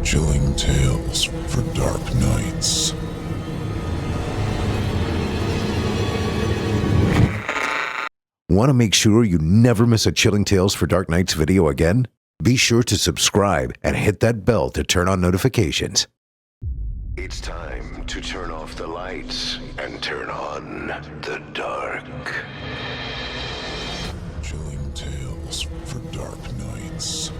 Chilling tales for dark nights. Want to make sure you never miss a Chilling Tales for Dark Nights video again? Be sure to subscribe and hit that bell to turn on notifications. It's time to turn off the lights and turn on the dark. Chilling tales for dark nights.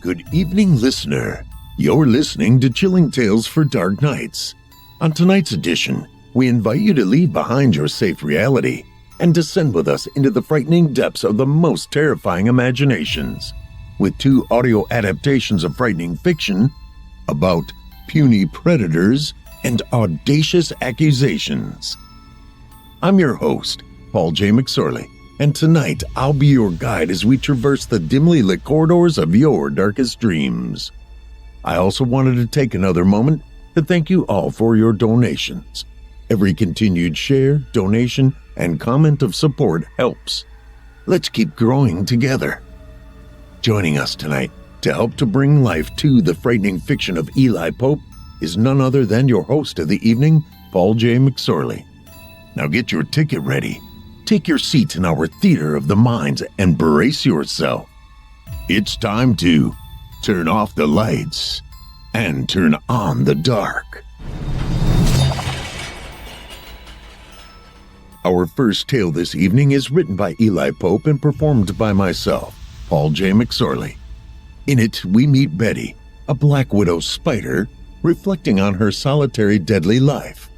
Good evening, listener. You're listening to Chilling Tales for Dark Nights. On tonight's edition, we invite you to leave behind your safe reality and descend with us into the frightening depths of the most terrifying imaginations, with 2 audio adaptations of frightening fiction about puny predators and audacious accusations. I'm your host, Paul J. McSorley. And tonight, I'll be your guide as we traverse the dimly lit corridors of your darkest dreams. I also wanted to take another moment to thank you all for your donations. Every continued share, donation, and comment of support helps. Let's keep growing together. Joining us tonight to help to bring life to the frightening fiction of Eli Pope is none other than your host of the evening, Paul J. McSorley. Now get your ticket ready. Take your seat in our theater of the minds and brace yourself. It's time to turn off the lights and turn on the dark. Our first tale this evening is written by Eli Pope and performed by myself, Paul J. McSorley. In it, we meet Betty, a black widow spider, reflecting on her solitary deadly life.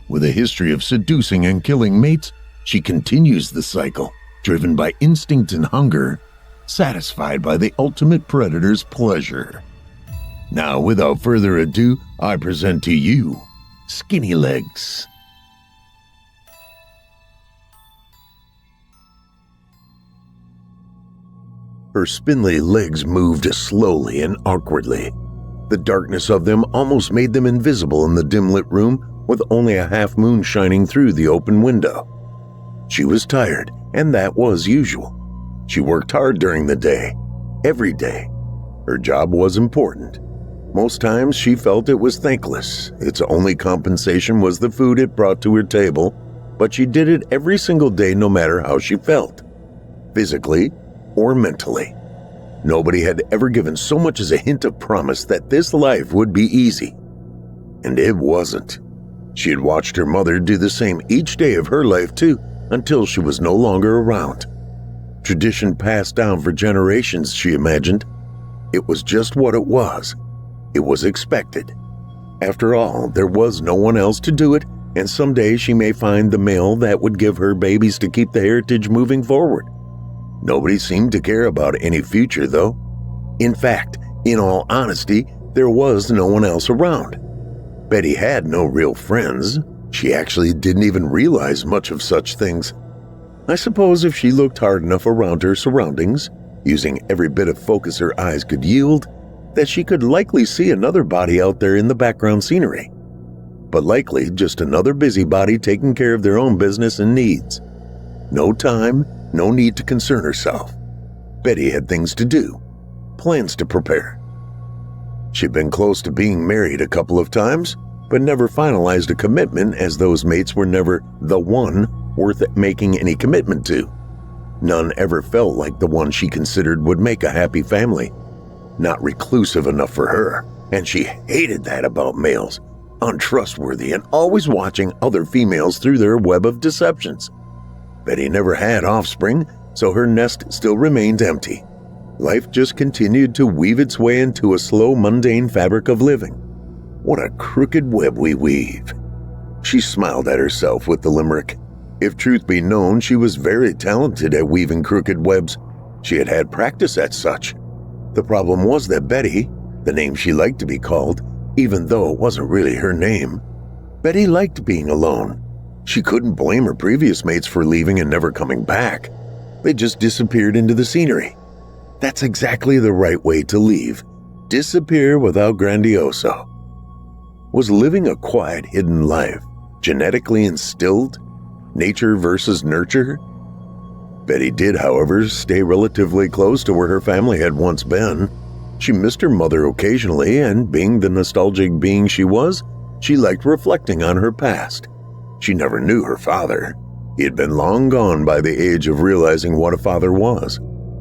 With a history of seducing and killing mates, she continues the cycle, driven by instinct and hunger, satisfied by the ultimate predator's pleasure. Now, without further ado, I present to you, Skinny Legs. Her spindly legs moved slowly and awkwardly. The darkness of them almost made them invisible in the dim-lit room with only a half moon shining through the open window. She was tired, and that was usual. She worked hard during the day, every day. Her job was important. Most times she felt it was thankless. Its only compensation was the food it brought to her table, but she did it every single day no matter how she felt, physically or mentally. Nobody had ever given so much as a hint of promise that this life would be easy. And it wasn't. She had watched her mother do the same each day of her life too, until she was no longer around. Tradition passed down for generations, she imagined. It was just what it was. It was expected. After all, there was no one else to do it, and someday she may find the male that would give her babies to keep the heritage moving forward. Nobody seemed to care about any future, though. In fact, in all honesty, there was no one else around. Betty had no real friends. She actually didn't even realize much of such things. I suppose if she looked hard enough around her surroundings, using every bit of focus her eyes could yield, that she could likely see another body out there in the background scenery. But likely just another busybody taking care of their own business and needs. No time, no need to concern herself. Betty had things to do, plans to prepare. She'd been close to being married a couple of times, but never finalized a commitment, as those mates were never the one worth making any commitment to. None ever felt like the one she considered would make a happy family. Not reclusive enough for her, and she hated that about males. Untrustworthy and always watching other females through their web of deceptions. Betty never had offspring, so her nest still remained empty. Life just continued to weave its way into a slow, mundane fabric of living. What a crooked web we weave. She smiled at herself with the limerick. If truth be known, she was very talented at weaving crooked webs. She had had practice at such. The problem was that Betty, the name she liked to be called, even though it wasn't really her name, Betty liked being alone. She couldn't blame her previous mates for leaving and never coming back. They just disappeared into the scenery. That's exactly the right way to leave. Disappear without grandioso. Was living a quiet, hidden life genetically instilled? Nature versus nurture? Betty did, however, stay relatively close to where her family had once been. She missed her mother occasionally, and being the nostalgic being she was, she liked reflecting on her past. She never knew her father. He had been long gone by the age of realizing what a father was.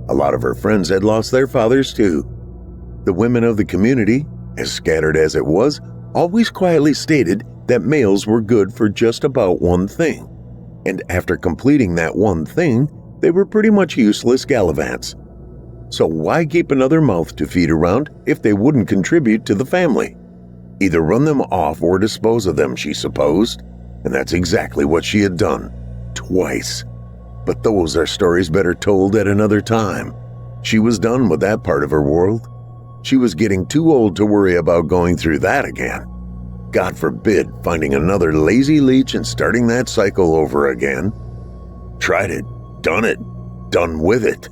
A lot of her friends had lost their fathers too. The women of the community, as scattered as it was, always quietly stated that males were good for just about one thing. And after completing that one thing, they were pretty much useless gallivants. So why keep another mouth to feed around if they wouldn't contribute to the family? Either run them off or dispose of them, she supposed. And that's exactly what she had done. Twice. But those are stories better told at another time. She was done with that part of her world. She was getting too old to worry about going through that again. God forbid finding another lazy leech and starting that cycle over again. Tried it, done with it.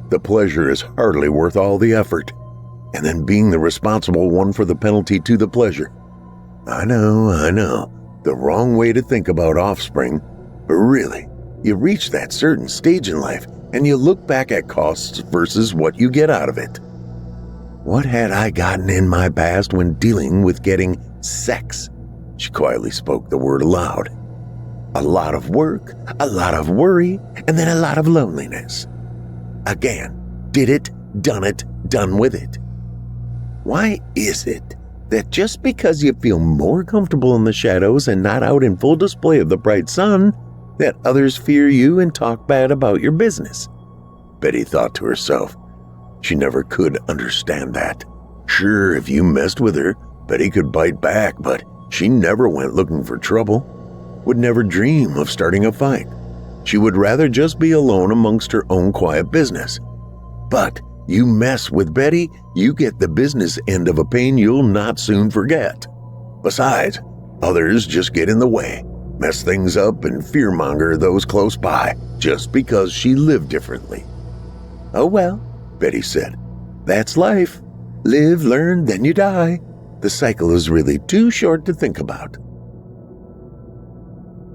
The pleasure is hardly worth all the effort. And then being the responsible one for the penalty to the pleasure. I know. The wrong way to think about offspring. But really, you reach that certain stage in life and you look back at costs versus what you get out of it. What had I gotten in my past when dealing with getting sex? She quietly spoke the word aloud. A lot of work, a lot of worry, and then a lot of loneliness. Again, did it, done with it. Why is it that just because you feel more comfortable in the shadows and not out in full display of the bright sun, that others fear you and talk bad about your business? Betty thought to herself. She never could understand that. Sure, if you messed with her, Betty could bite back, but she never went looking for trouble. Would never dream of starting a fight. She would rather just be alone amongst her own quiet business. But you mess with Betty, you get the business end of a pain you'll not soon forget. Besides, others just get in the way, mess things up, and fearmonger those close by just because she lived differently. Oh well, Betty said. That's life. Live, learn, then you die. The cycle is really too short to think about.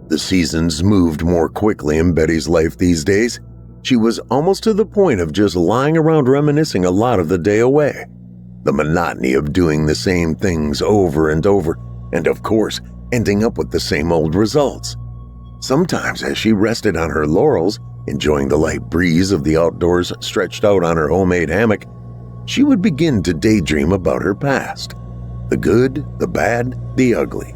The seasons moved more quickly in Betty's life these days. She was almost to the point of just lying around reminiscing a lot of the day away. The monotony of doing the same things over and over, and of course, ending up with the same old results. Sometimes as she rested on her laurels, enjoying the light breeze of the outdoors stretched out on her homemade hammock, she would begin to daydream about her past. The good, the bad, the ugly.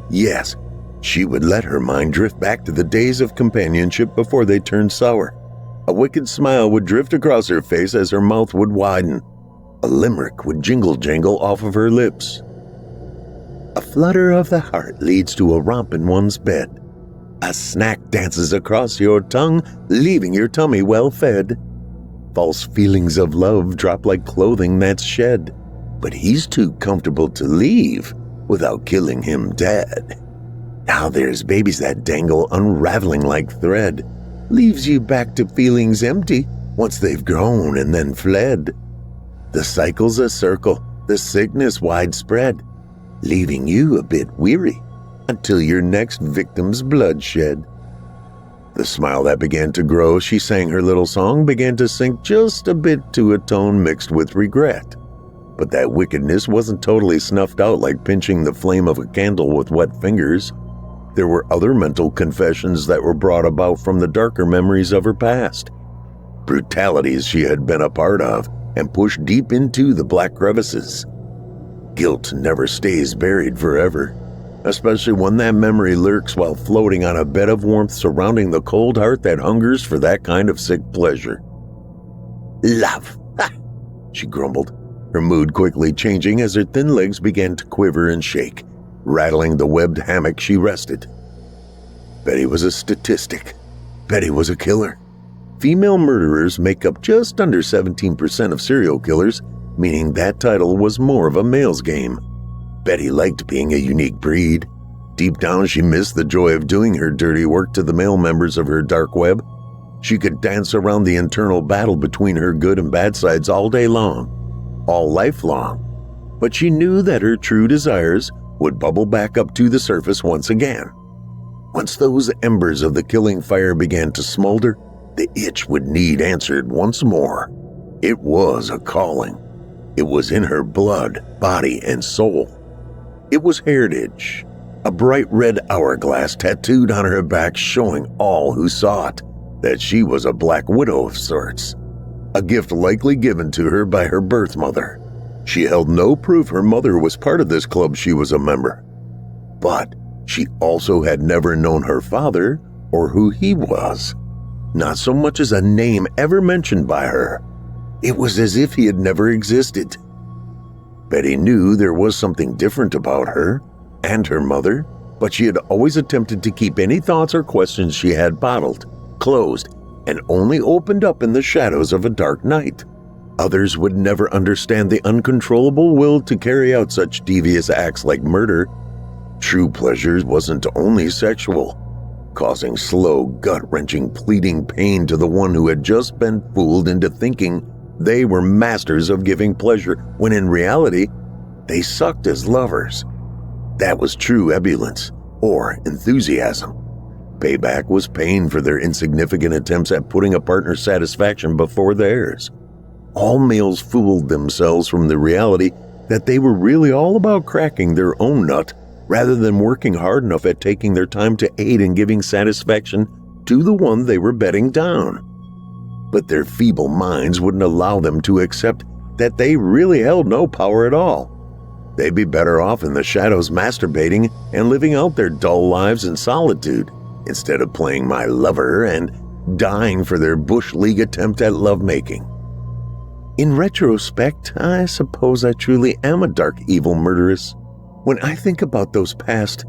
Yes, she would let her mind drift back to the days of companionship before they turned sour. A wicked smile would drift across her face as her mouth would widen. A limerick would jingle-jangle off of her lips. A flutter of the heart leads to a romp in one's bed. A snack dances across your tongue, leaving your tummy well fed. False feelings of love drop like clothing that's shed, but he's too comfortable to leave without killing him dead. Now there's babies that dangle unraveling like thread, leaves you back to feelings empty once they've grown and then fled. The cycle's a circle, the sickness widespread, leaving you a bit weary until your next victim's bloodshed. The smile that began to grow, she sang her little song, began to sink just a bit to a tone mixed with regret. But that wickedness wasn't totally snuffed out like pinching the flame of a candle with wet fingers. There were other mental confessions that were brought about from the darker memories of her past. Brutalities she had been a part of and pushed deep into the black crevices. Guilt never stays buried forever, especially when that memory lurks while floating on a bed of warmth surrounding the cold heart that hungers for that kind of sick pleasure. Love, ha! She grumbled, her mood quickly changing as her thin legs began to quiver and shake, rattling the webbed hammock she rested. Betty was a statistic. Betty was a killer. Female murderers make up just under 17% of serial killers, meaning that title was more of a male's game. Betty liked being a unique breed. Deep down, she missed the joy of doing her dirty work to the male members of her dark web. She could dance around the internal battle between her good and bad sides all day long, all life long. But she knew that her true desires would bubble back up to the surface once again. Once those embers of the killing fire began to smolder, the itch would need answered once more. It was a calling. It was in her blood, body, and soul. It was heritage, a bright red hourglass tattooed on her back showing all who saw it that she was a black widow of sorts, a gift likely given to her by her birth mother. She held no proof her mother was part of this club she was a member, but she also had never known her father or who he was. Not so much as a name ever mentioned by her. It was as if he had never existed. Betty knew there was something different about her and her mother, but she had always attempted to keep any thoughts or questions she had bottled, closed, and only opened up in the shadows of a dark night. Others would never understand the uncontrollable will to carry out such devious acts like murder. True pleasure wasn't only sexual, causing slow, gut-wrenching, pleading pain to the one who had just been fooled into thinking they were masters of giving pleasure, when in reality, they sucked as lovers. That was true ebullience, or enthusiasm. Payback was pain for their insignificant attempts at putting a partner's satisfaction before theirs. All males fooled themselves from the reality that they were really all about cracking their own nut rather than working hard enough at taking their time to aid in giving satisfaction to the one they were bedding down. But their feeble minds wouldn't allow them to accept that they really held no power at all. They'd be better off in the shadows masturbating and living out their dull lives in solitude, instead of playing my lover and dying for their bush league attempt at lovemaking. In retrospect, I suppose I truly am a dark, evil murderess. When I think about those past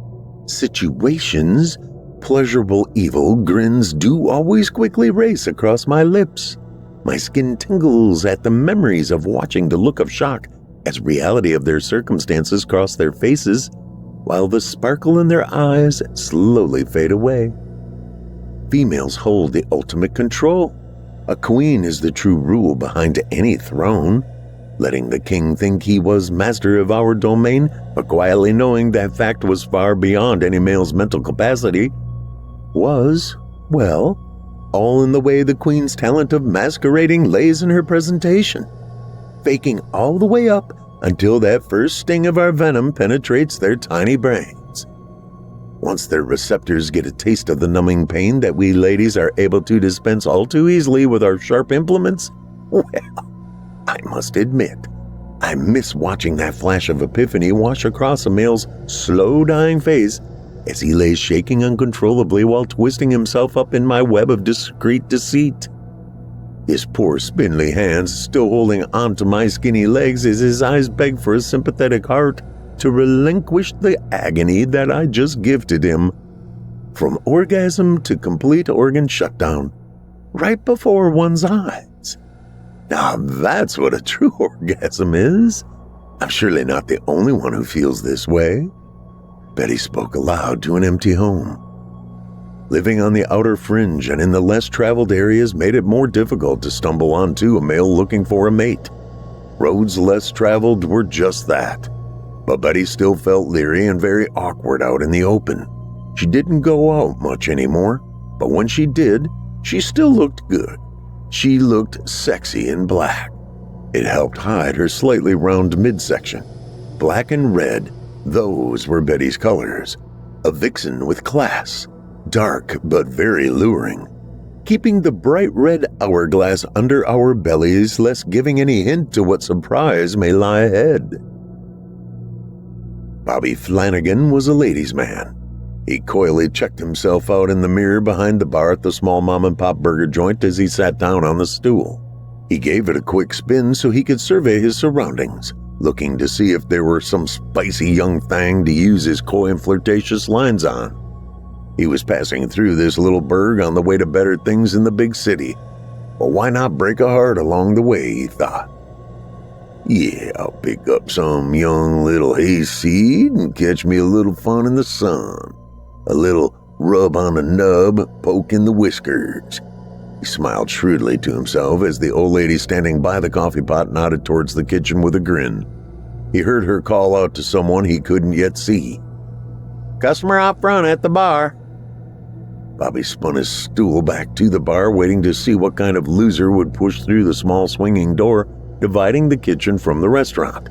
situations, pleasurable evil grins do always quickly race across my lips. My skin tingles at the memories of watching the look of shock as reality of their circumstances cross their faces, while the sparkle in their eyes slowly fade away. Females hold the ultimate control. A queen is the true rule behind any throne. Letting the king think he was master of our domain, but quietly knowing that fact was far beyond any male's mental capacity, was, well, all in the way the queen's talent of masquerading lays in her presentation, faking all the way up until that first sting of our venom penetrates their tiny brains. Once their receptors get a taste of the numbing pain that we ladies are able to dispense all too easily with our sharp implements, well, I must admit, I miss watching that flash of epiphany wash across a male's slow-dying face as he lays shaking uncontrollably while twisting himself up in my web of discreet deceit. His poor spindly hands still holding onto my skinny legs as his eyes beg for a sympathetic heart to relinquish the agony that I just gifted him. From orgasm to complete organ shutdown, right before one's eyes. Now that's what a true orgasm is. I'm surely not the only one who feels this way. Betty spoke aloud to an empty home. Living on the outer fringe and in the less traveled areas made it more difficult to stumble onto a male looking for a mate. Roads less traveled were just that. But Betty still felt leery and very awkward out in the open. She didn't go out much anymore, but when she did, she still looked good. She looked sexy in black. It helped hide her slightly round midsection. Black and red, those were Betty's colors. A vixen with class. Dark but very luring. Keeping the bright red hourglass under our bellies, lest giving any hint to what surprise may lie ahead. Bobby Flanagan was a ladies' man. He coyly checked himself out in the mirror behind the bar at the small mom-and-pop burger joint as he sat down on the stool. He gave it a quick spin so he could survey his surroundings, looking to see if there were some spicy young thing to use his coy and flirtatious lines on. He was passing through this little burg on the way to better things in the big city, Well, why not break a heart along the way, he thought. Yeah, I'll pick up some young little hayseed and catch me a little fun in the sun. A little rub on the nub, poke in the whiskers. He smiled shrewdly to himself as the old lady standing by the coffee pot nodded towards the kitchen with a grin. He heard her call out to someone he couldn't yet see. "Customer out front at the bar." Bobby spun his stool back to the bar, waiting to see what kind of loser would push through the small swinging door dividing the kitchen from the restaurant.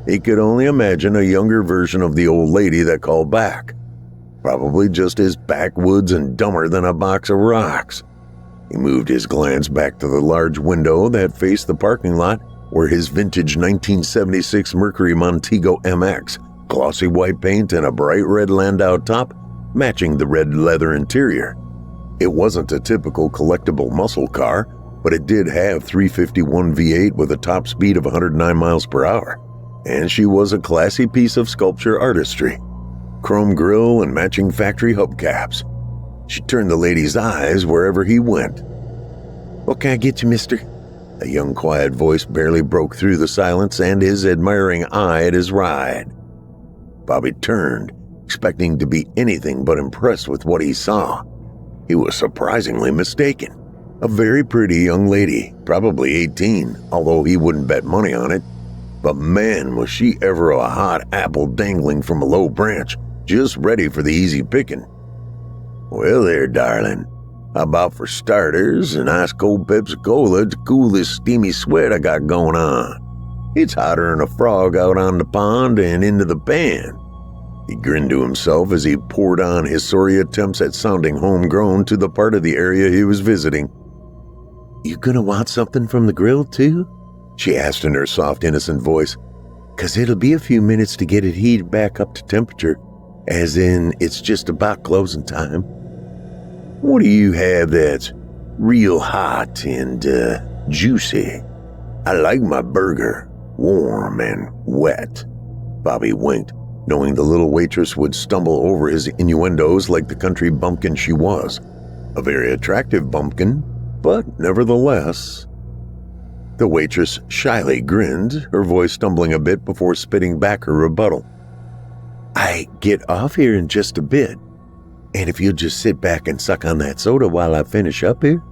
He could only imagine a younger version of the old lady that called back. Probably just as backwoods and dumber than a box of rocks. He moved his glance back to the large window that faced the parking lot where his vintage 1976 Mercury Montego MX, glossy white paint and a bright red Landau top, matching the red leather interior. It wasn't a typical collectible muscle car, but it did have 351 V8 with a top speed of 109 miles per hour. And she was a classy piece of sculpture artistry. Chrome grille and matching factory hubcaps. She turned the lady's eyes wherever he went. "What can I get you, mister?" A young, quiet voice barely broke through the silence and his admiring eye at his ride. Bobby turned, expecting to be anything but impressed with what he saw. He was surprisingly mistaken. A very pretty young lady, probably 18, although he wouldn't bet money on it. But man, was she ever a hot apple dangling from a low branch, just ready for the easy picking. "Well there, darling. How about for starters, an ice cold Pepsi-Cola to cool this steamy sweat I got going on? It's hotter than a frog out on the pond and into the pan." He grinned to himself as he poured on his sorry attempts at sounding homegrown to the part of the area he was visiting. "You gonna want something from the grill, too?" she asked in her soft, innocent voice. "'Cause it'll be a few minutes to get it heated back up to temperature, as in it's just about closing time." "What do you have that's real hot and, juicy? I like my burger warm and wet." Bobby winked, knowing the little waitress would stumble over his innuendos like the country bumpkin she was. A very attractive bumpkin, but nevertheless. The waitress shyly grinned, her voice stumbling a bit before spitting back her rebuttal. "I get off here in just a bit, and if you'll just sit back and suck on that soda while I finish up here,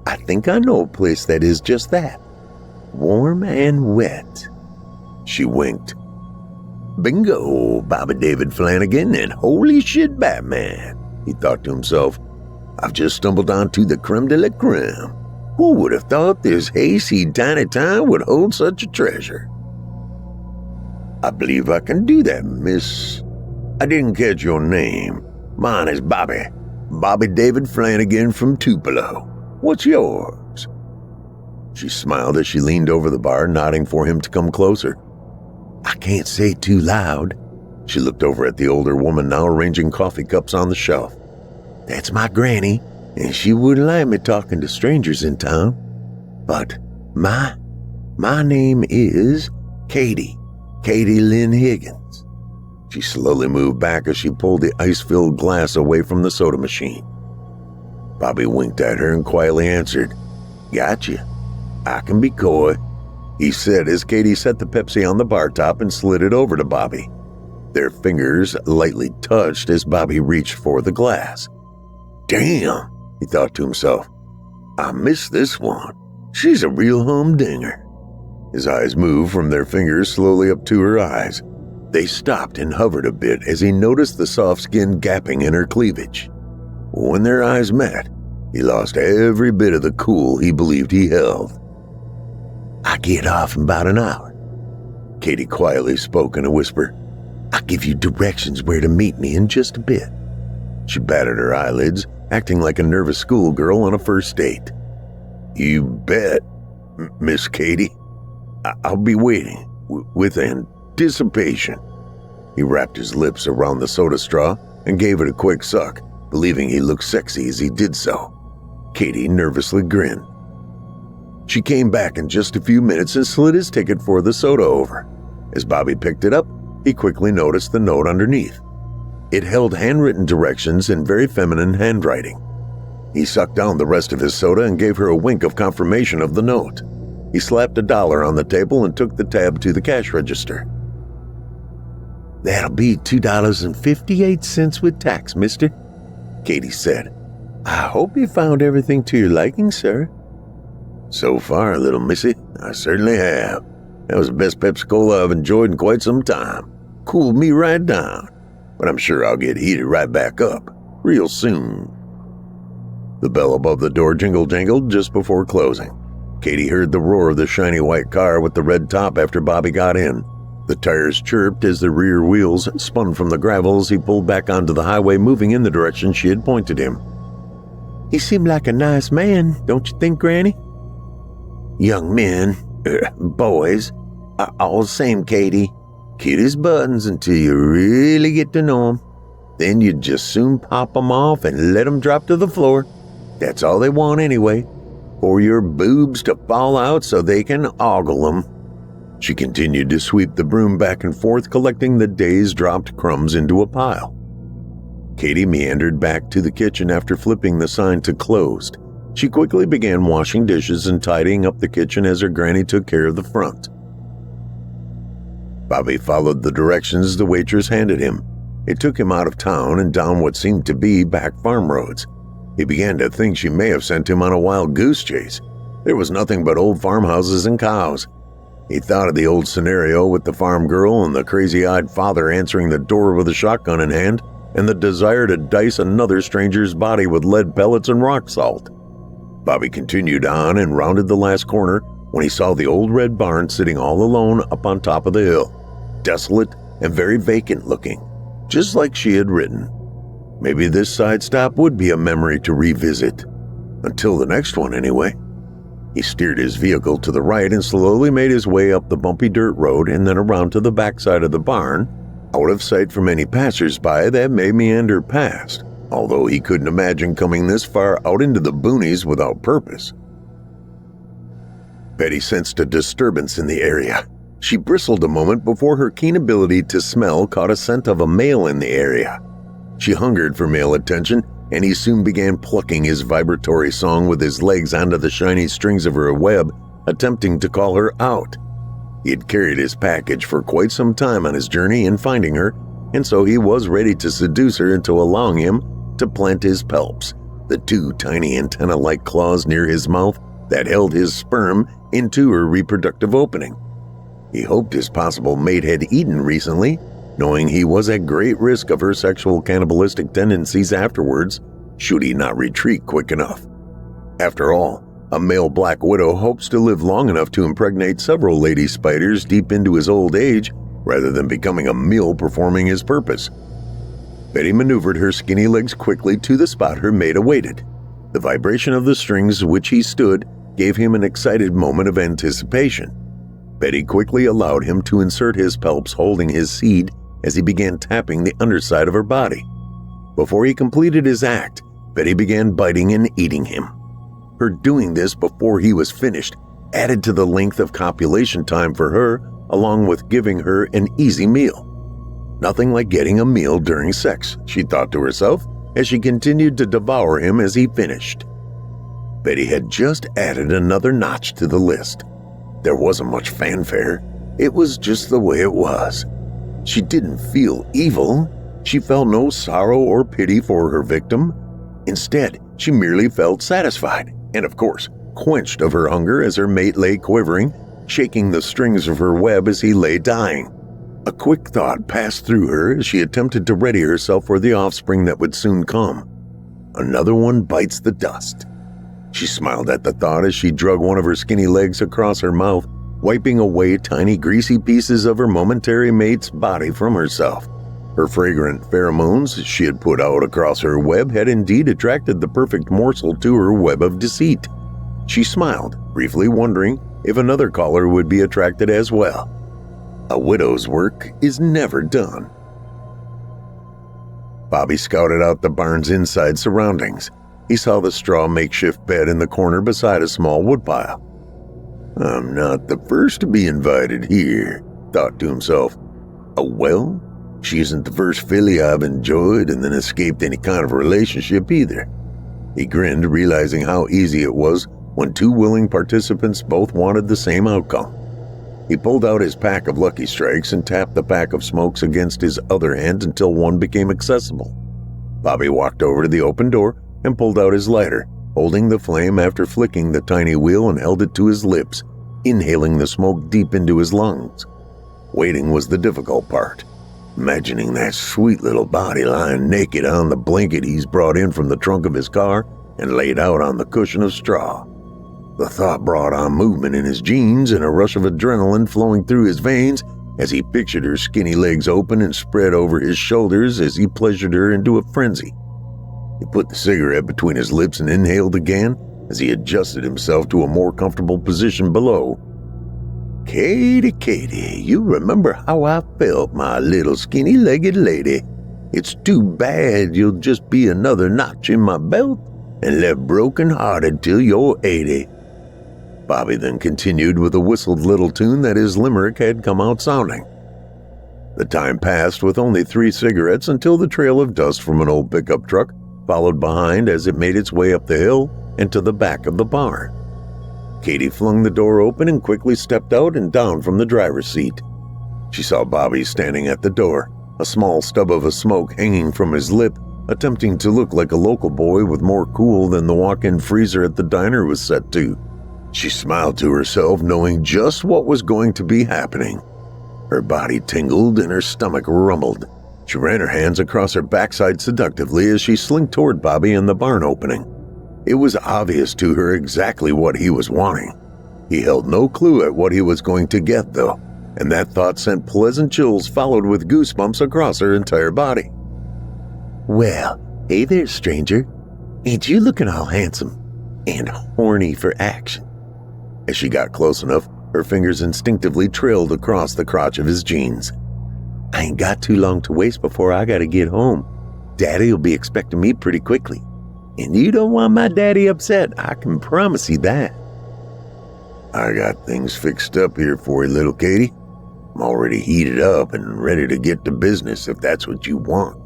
I think I know a place that is just that. Warm and wet." She winked. "Bingo, Bobby David Flanagan and holy shit Batman," he thought to himself. "I've just stumbled onto the creme de la creme. Who would have thought this hayseed tiny town would hold such a treasure?" "I believe I can do that, miss. I didn't catch your name. Mine is Bobby. Bobby David Flanagan from Tupelo. What's yours?" She smiled as she leaned over the bar, nodding for him to come closer. "I can't say it too loud." She looked over at the older woman now arranging coffee cups on the shelf. "That's my granny, and she wouldn't like me talking to strangers in town. But my name is Katie Lynn Higgins." She slowly moved back as she pulled the ice-filled glass away from the soda machine. Bobby winked at her and quietly answered, "Gotcha. I can be coy," he said as Katie set the Pepsi on the bar top and slid it over to Bobby. Their fingers lightly touched as Bobby reached for the glass. "Damn," he thought to himself. "I missed this one. She's a real humdinger." His eyes moved from their fingers slowly up to her eyes. They stopped and hovered a bit as he noticed the soft skin gapping in her cleavage. When their eyes met, he lost every bit of the cool he believed he held. "I get off in about an hour," Katie quietly spoke in a whisper. "I'll give you directions where to meet me in just a bit." She batted her eyelids, acting like a nervous schoolgirl on a first date. "You bet, Miss Katie. I'll be waiting with anticipation." He wrapped his lips around the soda straw and gave it a quick suck, believing he looked sexy as he did so. Katie nervously grinned. She came back in just a few minutes and slid his ticket for the soda over. As Bobby picked it up, he quickly noticed the note underneath. It held handwritten directions in very feminine handwriting. He sucked down the rest of his soda and gave her a wink of confirmation of the note. He slapped $1 on the table and took the tab to the cash register. "That'll be $2.58 with tax, mister," Katie said. "I hope you found everything to your liking, sir." "So far, little missy, I certainly have. That was the best Pepsi-Cola I've enjoyed in quite some time. Cooled me right down. But I'm sure I'll get heated right back up real soon." The bell above the door jingled just before closing. Katie heard the roar of the shiny white car with the red top after Bobby got in. The tires chirped as the rear wheels spun from the gravel as he pulled back onto the highway, moving in the direction she had pointed him. "He seemed like a nice man, don't you think, Granny?" "Young men, boys, are all the same, Katie. Cute as buttons until you really get to know them. Then you just soon pop them off and let them drop to the floor. That's all they want anyway, for your boobs to fall out so they can ogle them." She continued to sweep the broom back and forth, collecting the day's dropped crumbs into a pile. Katie meandered back to the kitchen after flipping the sign to closed. She quickly began washing dishes and tidying up the kitchen as her granny took care of the front. Bobby followed the directions the waitress handed him. It took him out of town and down what seemed to be back farm roads. He began to think she may have sent him on a wild goose chase. There was nothing but old farmhouses and cows. He thought of the old scenario with the farm girl and the crazy-eyed father answering the door with a shotgun in hand, and the desire to dice another stranger's body with lead pellets and rock salt. Bobby continued on and rounded the last corner when he saw the old red barn sitting all alone up on top of the hill, desolate and very vacant looking, just like she had written. Maybe this side stop would be a memory to revisit. Until the next one, anyway. He steered his vehicle to the right and slowly made his way up the bumpy dirt road and then around to the backside of the barn, out of sight from any passers-by that may meander past, although he couldn't imagine coming this far out into the boonies without purpose. Betty sensed a disturbance in the area. She bristled a moment before her keen ability to smell caught a scent of a male in the area. She hungered for male attention, and he soon began plucking his vibratory song with his legs onto the shiny strings of her web, attempting to call her out. He had carried his package for quite some time on his journey in finding her, and so he was ready to seduce her into allowing him to plant his palps, the two tiny antenna-like claws near his mouth that held his sperm into her reproductive opening. He hoped his possible mate had eaten recently, knowing he was at great risk of her sexual cannibalistic tendencies afterwards, should he not retreat quick enough. After all, a male black widow hopes to live long enough to impregnate several lady spiders deep into his old age, rather than becoming a meal performing his purpose. Betty maneuvered her skinny legs quickly to the spot her mate awaited. The vibration of the strings which he stood gave him an excited moment of anticipation. Betty quickly allowed him to insert his palps holding his seed as he began tapping the underside of her body. Before he completed his act, Betty began biting and eating him. Her doing this before he was finished added to the length of copulation time for her, along with giving her an easy meal. Nothing like getting a meal during sex, she thought to herself as she continued to devour him as he finished. Betty had just added another notch to the list. There wasn't much fanfare. It was just the way it was. She didn't feel evil. She felt no sorrow or pity for her victim. Instead, she merely felt satisfied and, of course, quenched of her hunger as her mate lay quivering, shaking the strings of her web as he lay dying. A quick thought passed through her as she attempted to ready herself for the offspring that would soon come. Another one bites the dust. She smiled at the thought as she drug one of her skinny legs across her mouth, wiping away tiny greasy pieces of her momentary mate's body from herself. Her fragrant pheromones she had put out across her web had indeed attracted the perfect morsel to her web of deceit. She smiled, briefly wondering if another caller would be attracted as well. A widow's work is never done. Bobby scouted out the barn's inside surroundings. He saw the straw makeshift bed in the corner beside a small woodpile. "I'm not the first to be invited here," thought to himself. "Oh well, she isn't the first filly I've enjoyed and then escaped any kind of relationship either. He grinned, realizing how easy it was when two willing participants both wanted the same outcome. He pulled out his pack of Lucky Strikes and tapped the pack of smokes against his other hand until one became accessible. Bobby walked over to the open door and pulled out his lighter, holding the flame after flicking the tiny wheel, and held it to his lips, inhaling the smoke deep into his lungs. Waiting was the difficult part, imagining that sweet little body lying naked on the blanket he's brought in from the trunk of his car and laid out on the cushion of straw. The thought brought on movement in his jeans and a rush of adrenaline flowing through his veins as he pictured her skinny legs open and spread over his shoulders as he pleasured her into a frenzy. He put the cigarette between his lips and inhaled again as he adjusted himself to a more comfortable position below. Katie, you remember how I felt, my little skinny-legged lady. It's too bad you'll just be another notch in my belt and left broken-hearted till you're 80. Bobby then continued with a whistled little tune that his limerick had come out sounding. The time passed with only 3 cigarettes until the trail of dust from an old pickup truck followed behind as it made its way up the hill and to the back of the barn. Katie flung the door open and quickly stepped out and down from the driver's seat. She saw Bobby standing at the door, a small stub of a smoke hanging from his lip, attempting to look like a local boy with more cool than the walk-in freezer at the diner was set to. She smiled to herself, knowing just what was going to be happening. Her body tingled and her stomach rumbled. She ran her hands across her backside seductively as she slinked toward Bobby in the barn opening. It was obvious to her exactly what he was wanting. He held no clue at what he was going to get, though, and that thought sent pleasant chills followed with goosebumps across her entire body. Well, hey there, stranger. Ain't you looking all handsome and horny for action? As she got close enough, her fingers instinctively trailed across the crotch of his jeans. I ain't got too long to waste before I gotta get home. Daddy'll be expecting me pretty quickly. And you don't want my daddy upset, I can promise you that. I got things fixed up here for you, little Katie. I'm already heated up and ready to get to business if that's what you want.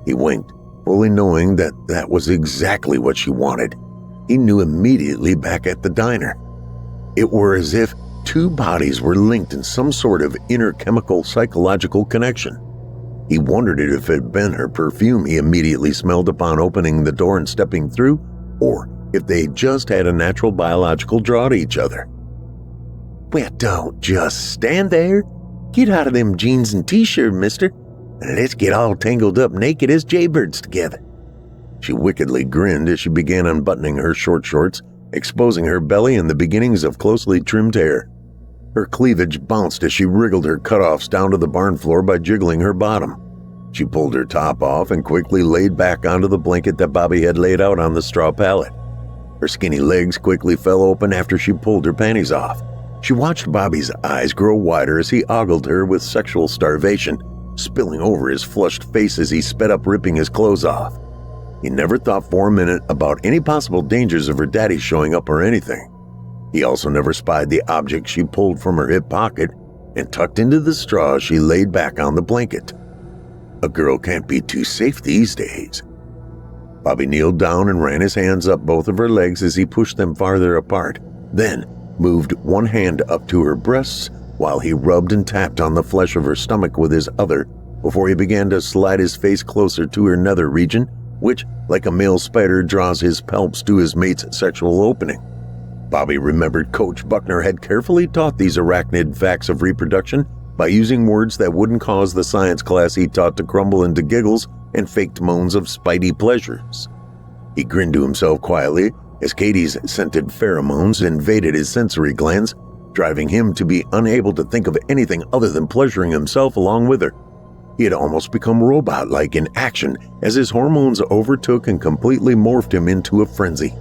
He winked, fully knowing that that was exactly what she wanted. He knew immediately back at the diner. It were as if 2 bodies were linked in some sort of inner chemical psychological connection. He wondered if it had been her perfume he immediately smelled upon opening the door and stepping through, or if they just had a natural biological draw to each other. Well, don't just stand there. Get out of them jeans and t-shirt, mister, and let's get all tangled up naked as jaybirds together. She wickedly grinned as she began unbuttoning her short shorts, exposing her belly and the beginnings of closely trimmed hair. Her cleavage bounced as she wriggled her cutoffs down to the barn floor by jiggling her bottom. She pulled her top off and quickly laid back onto the blanket that Bobby had laid out on the straw pallet. Her skinny legs quickly fell open after she pulled her panties off. She watched Bobby's eyes grow wider as he ogled her with sexual starvation, spilling over his flushed face as he sped up ripping his clothes off. He never thought for a minute about any possible dangers of her daddy showing up or anything. He also never spied the object she pulled from her hip pocket and tucked into the straw she laid back on the blanket. A girl can't be too safe these days. Bobby kneeled down and ran his hands up both of her legs as he pushed them farther apart, then moved one hand up to her breasts while he rubbed and tapped on the flesh of her stomach with his other before he began to slide his face closer to her nether region, which, like a male spider, draws his palps to his mate's sexual opening. Bobby remembered Coach Buckner had carefully taught these arachnid facts of reproduction by using words that wouldn't cause the science class he taught to crumble into giggles and faked moans of spidey pleasures. He grinned to himself quietly as Katie's scented pheromones invaded his sensory glands, driving him to be unable to think of anything other than pleasuring himself along with her. He had almost become robot-like in action as his hormones overtook and completely morphed him into a frenzy.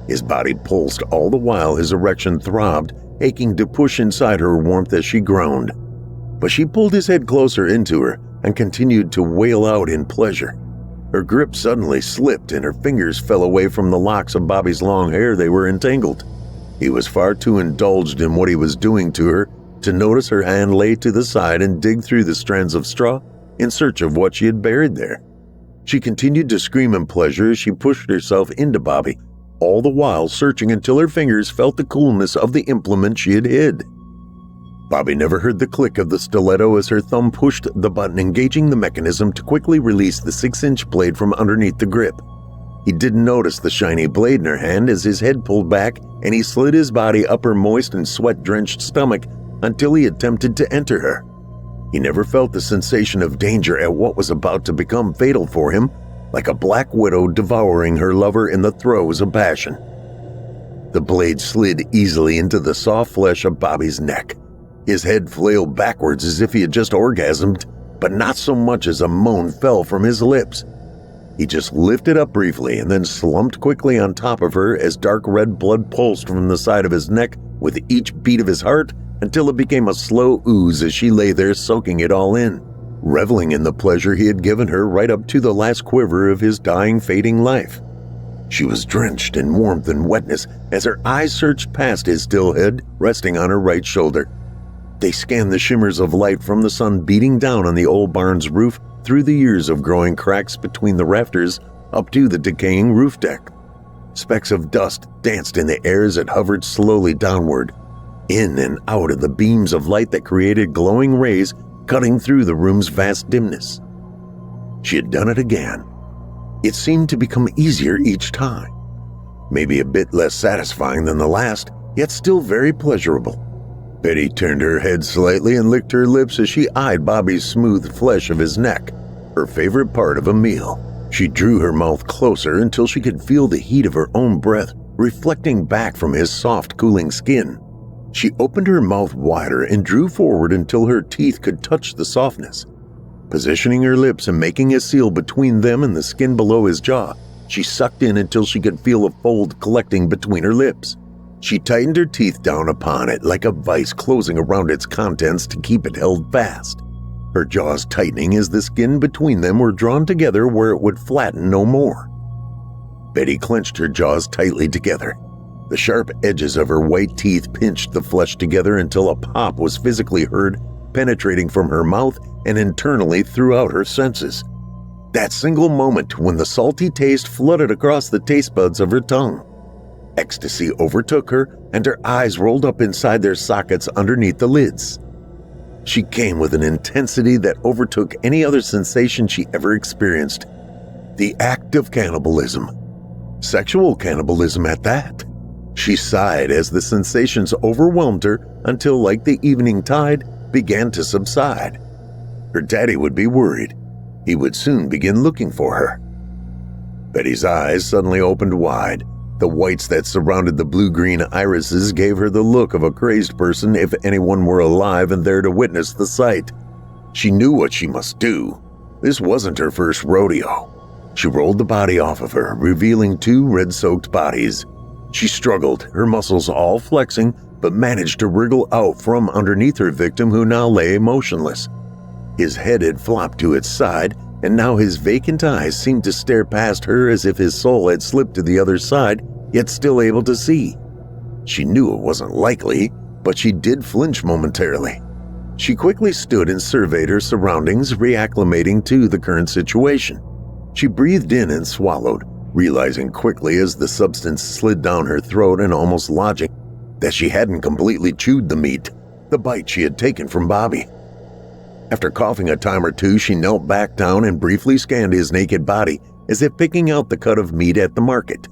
His body pulsed all the while his erection throbbed, aching to push inside her warmth as she groaned. But she pulled his head closer into her and continued to wail out in pleasure. Her grip suddenly slipped and her fingers fell away from the locks of Bobby's long hair. They were entangled. He was far too indulged in what he was doing to her to notice her hand lay to the side and dig through the strands of straw in search of what she had buried there. She continued to scream in pleasure as she pushed herself into Bobby, all the while searching until her fingers felt the coolness of the implement she had hid. Bobby never heard the click of the stiletto as her thumb pushed the button engaging the mechanism to quickly release the 6-inch blade from underneath the grip. He didn't notice the shiny blade in her hand as his head pulled back and he slid his body up her moist and sweat-drenched stomach until he attempted to enter her. He never felt the sensation of danger at what was about to become fatal for him, like a black widow devouring her lover in the throes of passion. The blade slid easily into the soft flesh of Bobby's neck. His head flailed backwards as if he had just orgasmed, but not so much as a moan fell from his lips. He just lifted up briefly and then slumped quickly on top of her as dark red blood pulsed from the side of his neck with each beat of his heart until it became a slow ooze as she lay there soaking it all in, reveling in the pleasure he had given her right up to the last quiver of his dying, fading life. She was drenched in warmth and wetness as her eyes searched past his still head, resting on her right shoulder. They scanned the shimmers of light from the sun beating down on the old barn's roof through the years of growing cracks between the rafters up to the decaying roof deck. Specks of dust danced in the air as it hovered slowly downward, in and out of the beams of light that created glowing rays cutting through the room's vast dimness. She had done it again. It seemed to become easier each time. Maybe a bit less satisfying than the last, yet still very pleasurable. Betty turned her head slightly and licked her lips as she eyed Bobby's smooth flesh of his neck, her favorite part of a meal. She drew her mouth closer until she could feel the heat of her own breath reflecting back from his soft, cooling skin. She opened her mouth wider and drew forward until her teeth could touch the softness. Positioning her lips and making a seal between them and the skin below his jaw, she sucked in until she could feel a fold collecting between her lips. She tightened her teeth down upon it like a vice closing around its contents to keep it held fast, her jaws tightening as the skin between them were drawn together where it would flatten no more. Betty clenched her jaws tightly together. The sharp edges of her white teeth pinched the flesh together until a pop was physically heard, penetrating from her mouth and internally throughout her senses. That single moment when the salty taste flooded across the taste buds of her tongue. Ecstasy overtook her, and her eyes rolled up inside their sockets underneath the lids. She came with an intensity that overtook any other sensation she ever experienced. The act of cannibalism. Sexual cannibalism at that. She sighed as the sensations overwhelmed her until, like the evening tide, began to subside. Her daddy would be worried. He would soon begin looking for her. Betty's eyes suddenly opened wide. The whites that surrounded the blue-green irises gave her the look of a crazed person if anyone were alive and there to witness the sight. She knew what she must do. This wasn't her first rodeo. She rolled the body off of her, revealing 2 red-soaked bodies. She struggled, her muscles all flexing, but managed to wriggle out from underneath her victim who now lay motionless. His head had flopped to its side, and now his vacant eyes seemed to stare past her as if his soul had slipped to the other side, yet still able to see. She knew it wasn't likely, but she did flinch momentarily. She quickly stood and surveyed her surroundings, reacclimating to the current situation. She breathed in and swallowed, realizing quickly as the substance slid down her throat and almost lodging that she hadn't completely chewed the meat, the bite she had taken from Bobby. After coughing a time or two, she knelt back down and briefly scanned his naked body as if picking out the cut of meat at the market.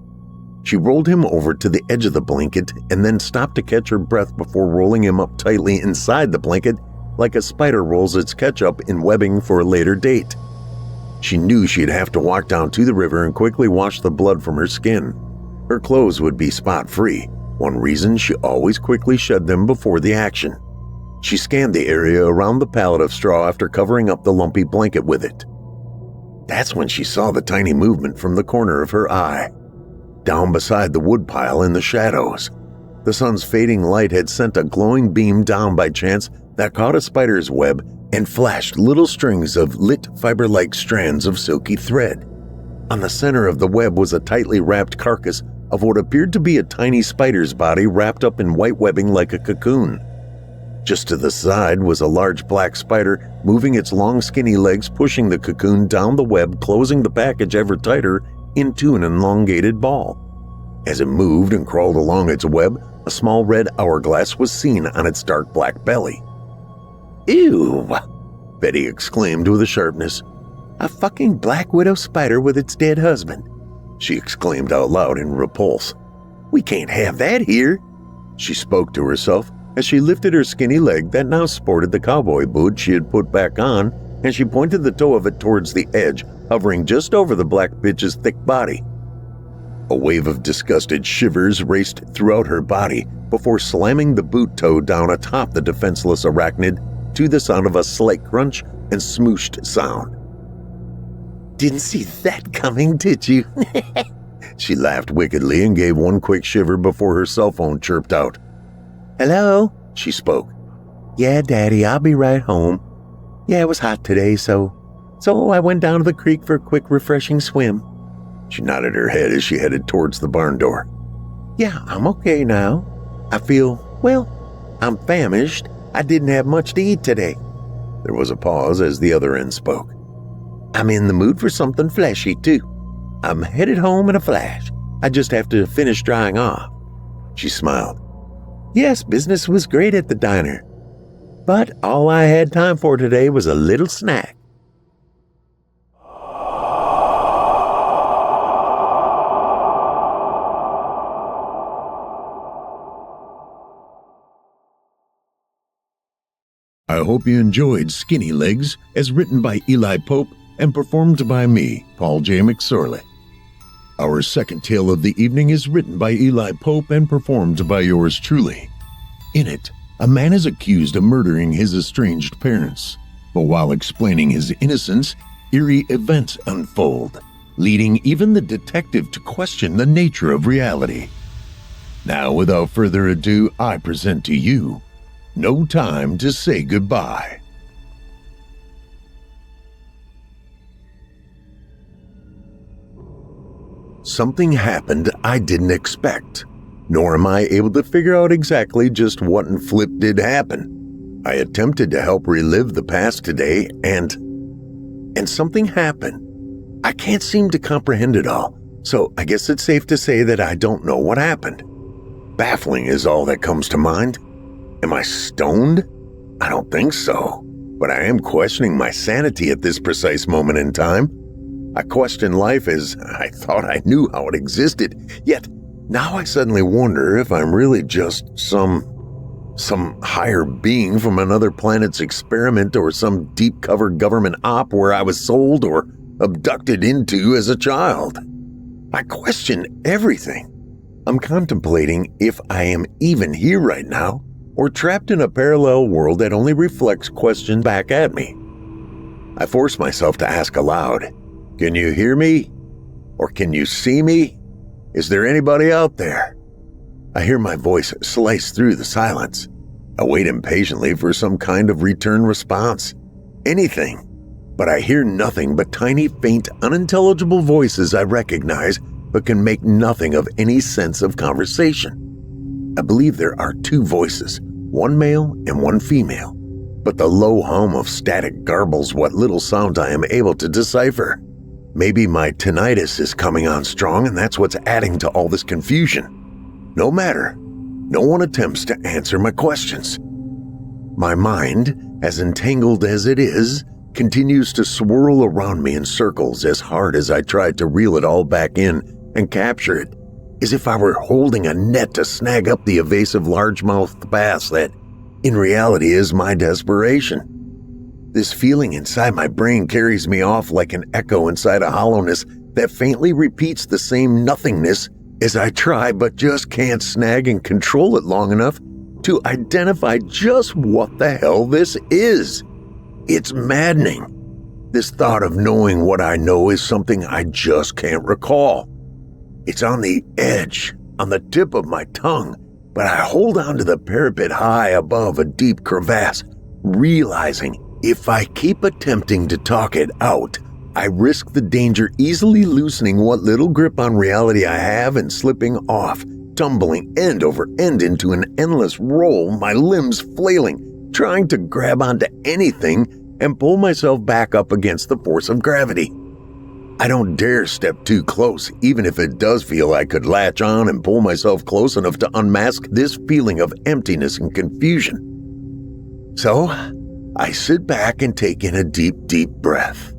She rolled him over to the edge of the blanket and then stopped to catch her breath before rolling him up tightly inside the blanket like a spider rolls its ketchup in webbing for a later date. She knew she'd have to walk down to the river and quickly wash the blood from her skin. Her clothes would be spot-free, one reason she always quickly shed them before the action. She scanned the area around the pallet of straw after covering up the lumpy blanket with it. That's when she saw the tiny movement from the corner of her eye. Down beside the woodpile in the shadows, the sun's fading light had sent a glowing beam down by chance that caught a spider's web and flashed little strings of lit fiber-like strands of silky thread. On the center of the web was a tightly wrapped carcass of what appeared to be a tiny spider's body wrapped up in white webbing like a cocoon. Just to the side was a large black spider moving its long skinny legs, pushing the cocoon down the web, closing the package ever tighter into an elongated ball. As it moved and crawled along its web, a small red hourglass was seen on its dark black belly. "Ew!" Betty exclaimed with a sharpness. "A fucking black widow spider with its dead husband," she exclaimed out loud in repulse. "We can't have that here," she spoke to herself as she lifted her skinny leg that now sported the cowboy boot she had put back on, and she pointed the toe of it towards the edge, hovering just over the black bitch's thick body. A wave of disgusted shivers raced throughout her body before slamming the boot toe down atop the defenseless arachnid to the sound of a slight crunch and smooshed sound. "Didn't see that coming, did you?" She laughed wickedly and gave one quick shiver before her cell phone chirped out. "Hello?" she spoke. "Yeah, Daddy, I'll be right home. Yeah, it was hot today, so I went down to the creek for a quick refreshing swim." She nodded her head as she headed towards the barn door. "Yeah, I'm okay now. I feel, well, I'm famished. I didn't have much to eat today." There was a pause as the other end spoke. "I'm in the mood for something fleshy, too. I'm headed home in a flash. I just have to finish drying off." She smiled. "Yes, business was great at the diner. But all I had time for today was a little snack." I hope you enjoyed Skinny Legs, as written by Eli Pope and performed by me, Paul J. McSorley. Our second tale of the evening is written by Eli Pope and performed by yours truly. In it, a man is accused of murdering his estranged parents, but while explaining his innocence, eerie events unfold, leading even the detective to question the nature of reality. Now, without further ado, I present to you No Time to Say Goodbye. Something happened I didn't expect, nor am I able to figure out exactly just what in flip did happen. I attempted to help relive the past today, and something happened. I can't seem to comprehend it all, so I guess it's safe to say that I don't know what happened. Baffling is all that comes to mind. Am I stoned? I don't think so, but I am questioning my sanity at this precise moment in time. I question life as I thought I knew how it existed, yet now I suddenly wonder if I'm really just some higher being from another planet's experiment, or some deep-cover government op where I was sold or abducted into as a child. I question everything. I'm contemplating if I am even here right now, or trapped in a parallel world that only reflects questions back at me. I force myself to ask aloud, "Can you hear me? Or can you see me? Is there anybody out there?" I hear my voice slice through the silence. I wait impatiently for some kind of return response. Anything. But I hear nothing but tiny, faint, unintelligible voices I recognize, but can make nothing of any sense of conversation. I believe there are two voices, one male and one female, but the low hum of static garbles what little sound I am able to decipher. Maybe my tinnitus is coming on strong, and that's what's adding to all this confusion. No matter, no one attempts to answer my questions. My mind, as entangled as it is, continues to swirl around me in circles as hard as I try to reel it all back in and capture it, as if I were holding a net to snag up the evasive largemouth bass that, in reality, is my desperation. This feeling inside my brain carries me off like an echo inside a hollowness that faintly repeats the same nothingness as I try but just can't snag and control it long enough to identify just what the hell this is. It's maddening. This thought of knowing what I know is something I just can't recall. It's on the edge, on the tip of my tongue, but I hold on to the parapet high above a deep crevasse, realizing if I keep attempting to talk it out, I risk the danger easily loosening what little grip on reality I have and slipping off, tumbling end over end into an endless roll, my limbs flailing trying to grab onto anything and pull myself back up against the force of gravity. I don't dare step too close, even if it does feel I could latch on and pull myself close enough to unmask this feeling of emptiness and confusion. So, I sit back and take in a deep, deep breath.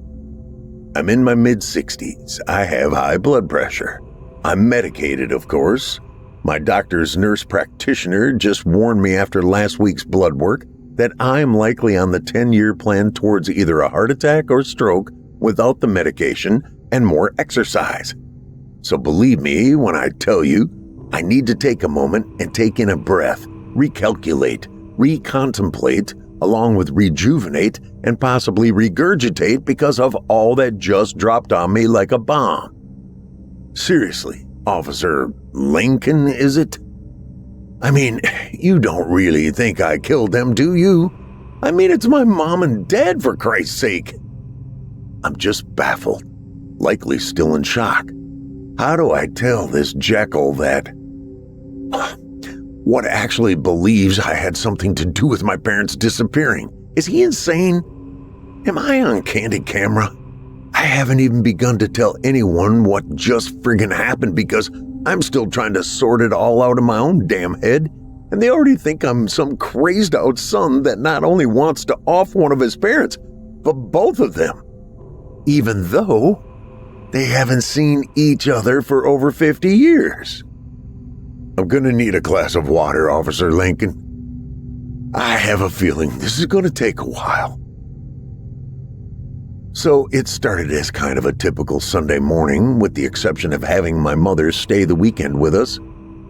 I'm in my mid-60s. I have high blood pressure. I'm medicated, of course. My doctor's nurse practitioner just warned me after last week's blood work that I'm likely on the 10-year plan towards either a heart attack or stroke without the medication and more exercise. So believe me when I tell you, I need to take a moment and take in a breath, recalculate, recontemplate, along with rejuvenate and possibly regurgitate because of all that just dropped on me like a bomb. Seriously, Officer Lincoln, is it? I mean, you don't really think I killed them, do you? I mean, it's my mom and dad, for Christ's sake. I'm just baffled, likely still in shock. How do I tell this jackal that what actually believes I had something to do with my parents disappearing? Is he insane? Am I on candid camera? I haven't even begun to tell anyone what just friggin' happened because I'm still trying to sort it all out in my own damn head, and they already think I'm some crazed out son that not only wants to off one of his parents, but both of them. Even though they haven't seen each other for over 50 years. I'm gonna need a glass of water, Officer Lincoln. I have a feeling this is gonna take a while. So it started as kind of a typical Sunday morning, with the exception of having my mother stay the weekend with us.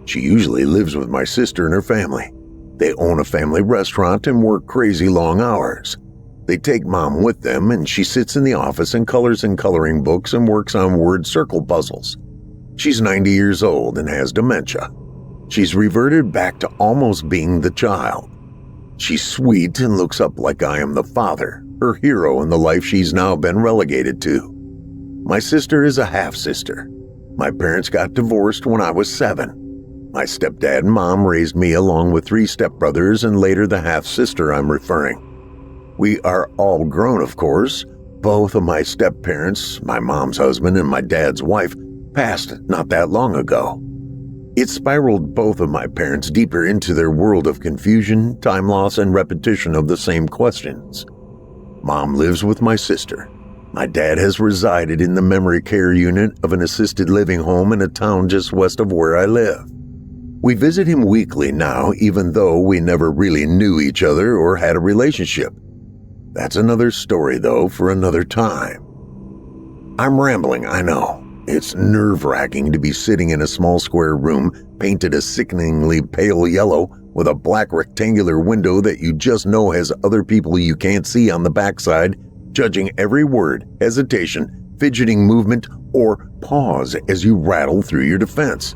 She usually lives with my sister and her family. They own a family restaurant and work crazy long hours. They take Mom with them, and she sits in the office and colors in coloring books and works on word circle puzzles. She's 90 years old and has dementia. She's reverted back to almost being the child. She's sweet and looks up like I am the father, her hero in the life she's now been relegated to. My sister is a half-sister. My parents got divorced when I was 7. My stepdad and mom raised me along with 3 stepbrothers and later the half-sister I'm referring. We are all grown, of course. Both of my step-parents, my mom's husband and my dad's wife, passed not that long ago. It spiraled both of my parents deeper into their world of confusion, time loss, and repetition of the same questions. Mom lives with my sister. My dad has resided in the memory care unit of an assisted living home in a town just west of where I live. We visit him weekly now, even though we never really knew each other or had a relationship. That's another story, though, for another time. I'm rambling, I know. It's nerve-wracking to be sitting in a small square room painted a sickeningly pale yellow with a black rectangular window that you just know has other people you can't see on the backside, judging every word, hesitation, fidgeting movement, or pause as you rattle through your defense.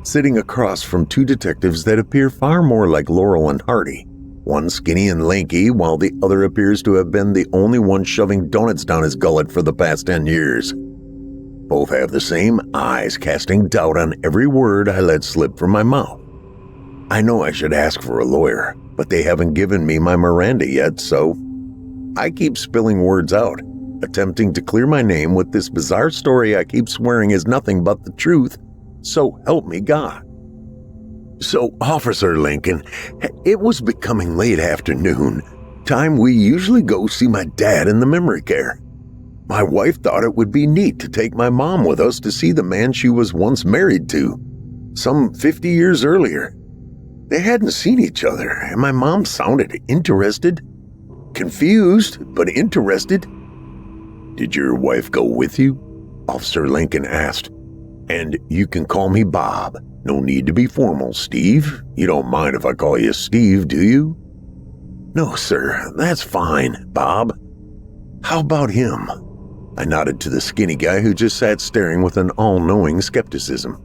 Sitting across from 2 detectives that appear far more like Laurel and Hardy, one skinny and lanky while the other appears to have been the only one shoving donuts down his gullet for the past 10 years. Both have the same eyes casting doubt on every word I let slip from my mouth. I know I should ask for a lawyer, but they haven't given me my Miranda yet, so I keep spilling words out, attempting to clear my name with this bizarre story I keep swearing is nothing but the truth, so help me God. So, Officer Lincoln, it was becoming late afternoon, time we usually go see my dad in the memory care. My wife thought it would be neat to take my mom with us to see the man she was once married to, some 50 years earlier. They hadn't seen each other, and my mom sounded interested. Confused, but interested. "Did your wife go with you?" Officer Lincoln asked. "And you can call me Bob. No need to be formal, Steve. You don't mind if I call you Steve, do you?" "No, sir, that's fine, Bob." "How about him?" I nodded to the skinny guy who just sat staring with an all-knowing skepticism.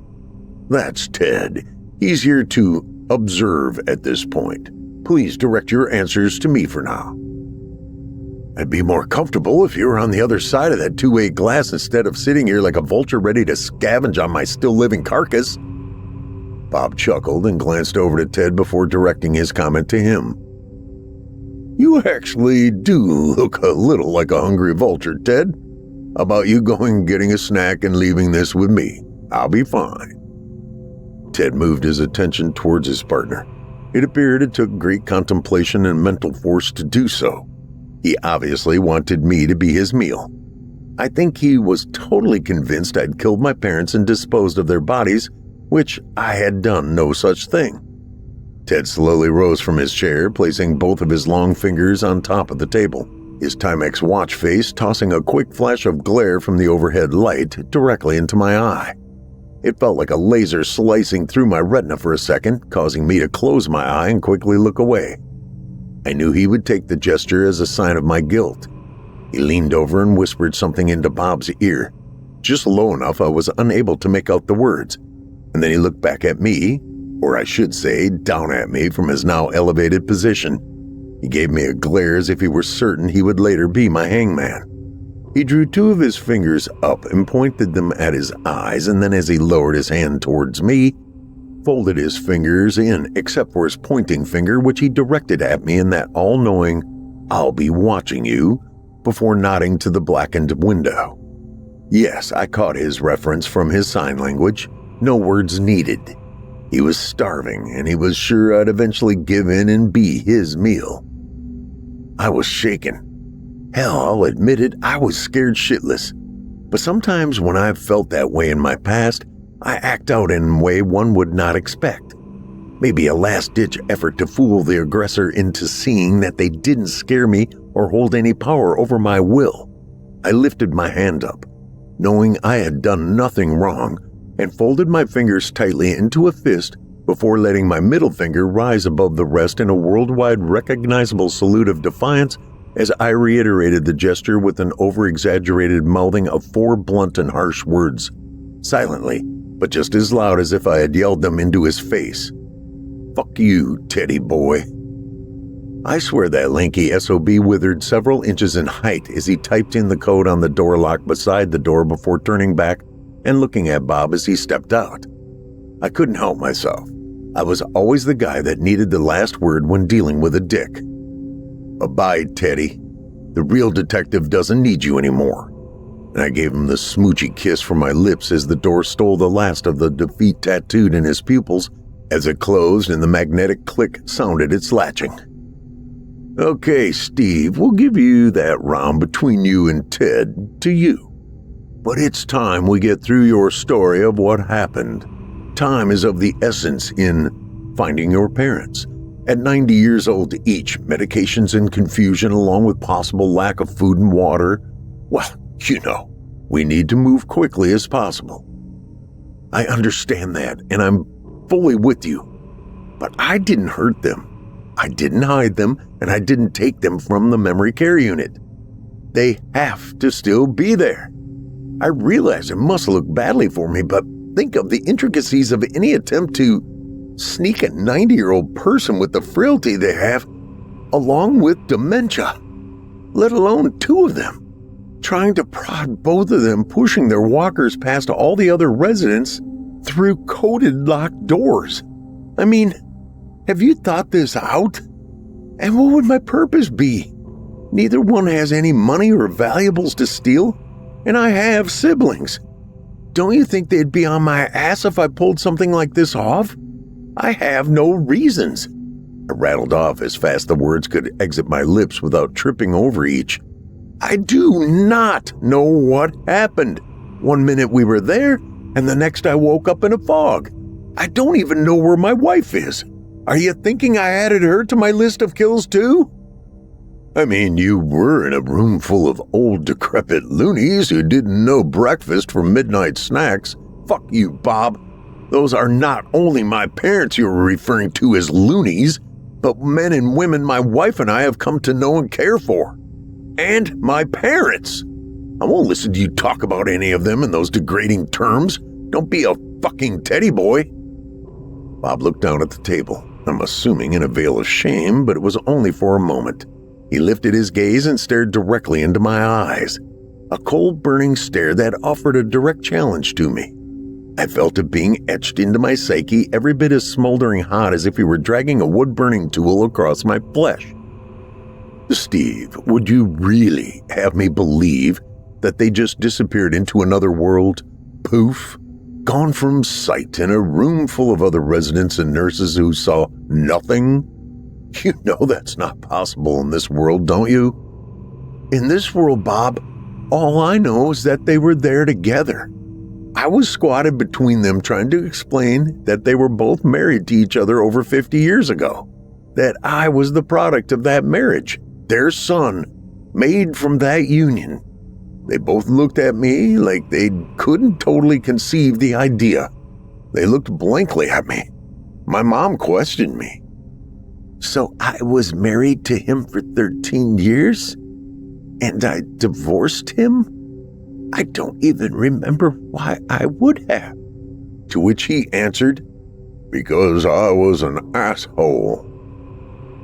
"That's Ted. He's here to observe at this point. Please direct your answers to me for now." "I'd be more comfortable if you were on the other side of that two-way glass instead of sitting here like a vulture ready to scavenge on my still-living carcass." Bob chuckled and glanced over to Ted before directing his comment to him. You actually do look a little like a hungry vulture, Ted. How about you going and getting a snack and leaving this with me? I'll be fine." Ted moved his attention towards his partner. It appeared it took great contemplation and mental force to do so. He obviously wanted me to be his meal. I think he was totally convinced I'd killed my parents and disposed of their bodies, which I had done no such thing. Ted slowly rose from his chair, placing both of his long fingers on top of the table, his Timex watch face tossing a quick flash of glare from the overhead light directly into my eye. It felt like a laser slicing through my retina for a second, causing me to close my eye and quickly look away. I knew he would take the gesture as a sign of my guilt. He leaned over and whispered something into Bob's ear, just low enough I was unable to make out the words, and then he looked back at me, or I should say down at me from his now elevated position. He gave me a glare as if he were certain he would later be my hangman. He drew two of his fingers up and pointed them at his eyes, and then as he lowered his hand towards me, folded his fingers in except for his pointing finger, which he directed at me in that all-knowing, "I'll be watching you," before nodding to the blackened window. Yes, I caught his reference from his sign language. No words needed. He was starving, and he was sure I'd eventually give in and be his meal. I was shaken. Hell, I'll admit it, I was scared shitless. But sometimes when I've felt that way in my past, I act out in a way one would not expect. Maybe a last-ditch effort to fool the aggressor into seeing that they didn't scare me or hold any power over my will. I lifted my hand up, knowing I had done nothing wrong, and folded my fingers tightly into a fist before letting my middle finger rise above the rest in a worldwide recognizable salute of defiance as I reiterated the gesture with an over-exaggerated mouthing of 4 blunt and harsh words, silently, but just as loud as if I had yelled them into his face. "Fuck you, Teddy boy." I swear that lanky SOB withered several inches in height as he typed in the code on the door lock beside the door before turning back and looking at Bob as he stepped out. I couldn't help myself. I was always the guy that needed the last word when dealing with a dick. "Abide, Teddy. The real detective doesn't need you anymore." And I gave him the smoochy kiss from my lips as the door stole the last of the defeat tattooed in his pupils as it closed and the magnetic click sounded its latching. "Okay, Steve, we'll give you that round between you and Ted to you. But it's time we get through your story of what happened. Time is of the essence in finding your parents. At 90 years old each, medications and confusion along with possible lack of food and water, well, you know, we need to move quickly as possible. I understand that, and I'm fully with you. But I didn't hurt them. I didn't hide them, and I didn't take them from the memory care unit. They have to still be there. I realize it must look badly for me, but think of the intricacies of any attempt to sneak a 90-year-old person with the frailty they have, along with dementia, let alone 2 of them, trying to prod both of them, pushing their walkers past all the other residents through coded locked doors. I mean, have you thought this out? And what would my purpose be? Neither one has any money or valuables to steal, and I have siblings. Don't you think they'd be on my ass if I pulled something like this off? I have no reasons." I rattled off as fast the words could exit my lips without tripping over each. "I do not know what happened. One minute we were there, and the next I woke up in a fog. I don't even know where my wife is. Are you thinking I added her to my list of kills too?" "I mean, you were in a room full of old decrepit loonies who didn't know breakfast from midnight snacks. Fuck you, Bob. Those are not only my parents you're referring to as loonies, but men and women my wife and I have come to know and care for. And my parents. I won't listen to you talk about any of them in those degrading terms. Don't be a fucking teddy boy." Bob looked down at the table, I'm assuming in a veil of shame, but it was only for a moment. He lifted his gaze and stared directly into my eyes, a cold, burning stare that offered a direct challenge to me. I felt it being etched into my psyche, every bit as smoldering hot as if he were dragging a wood-burning tool across my flesh. Steve, would you really have me believe that they just disappeared into another world? Poof, gone from sight in a room full of other residents and nurses who saw nothing? You know that's not possible in this world, don't you? In this world, Bob, all I know is that they were there together. I was squatted between them trying to explain that they were both married to each other over 50 years ago, that I was the product of that marriage, their son, made from that union. They both looked at me like they couldn't totally conceive the idea. They looked blankly at me. My mom questioned me. So I was married to him for 13 years? And I divorced him? I don't even remember why I would have. To which he answered, because I was an asshole.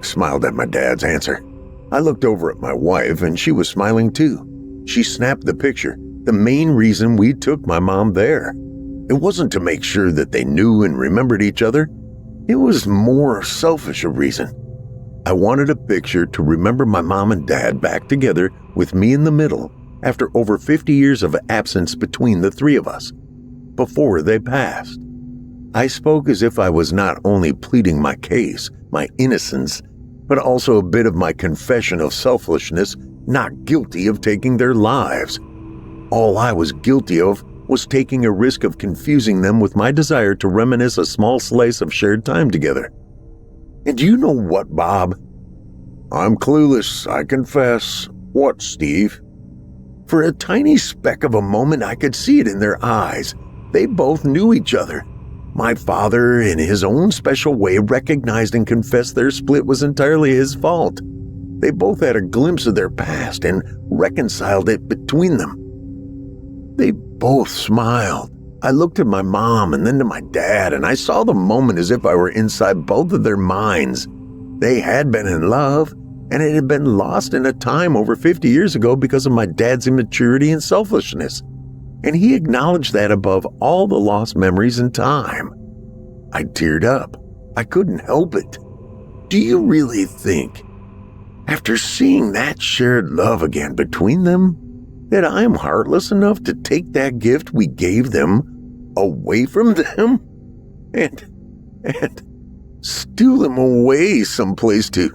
Smiled at my dad's answer. I looked over at my wife and she was smiling too. She snapped the picture, the main reason we took my mom there. It wasn't to make sure that they knew and remembered each other. It was more selfish a reason. I wanted a picture to remember my mom and dad back together with me in the middle after over 50 years of absence between the three of us, before they passed. I spoke as if I was not only pleading my case, my innocence, but also a bit of my confession of selfishness, not guilty of taking their lives. All I was guilty of was taking a risk of confusing them with my desire to reminisce a small slice of shared time together. And you know what, Bob? I'm clueless, I confess. What, Steve? For a tiny speck of a moment, I could see it in their eyes. They both knew each other. My father, in his own special way, recognized and confessed their split was entirely his fault. They both had a glimpse of their past and reconciled it between them. They both smiled. I looked at my mom and then to my dad, and I saw the moment as if I were inside both of their minds. They had been in love, and it had been lost in a time over 50 years ago because of my dad's immaturity and selfishness. And he acknowledged that above all the lost memories and time. I teared up. I couldn't help it. Do you really think, after seeing that shared love again between them, that I am heartless enough to take that gift we gave them away from them and steal them away someplace to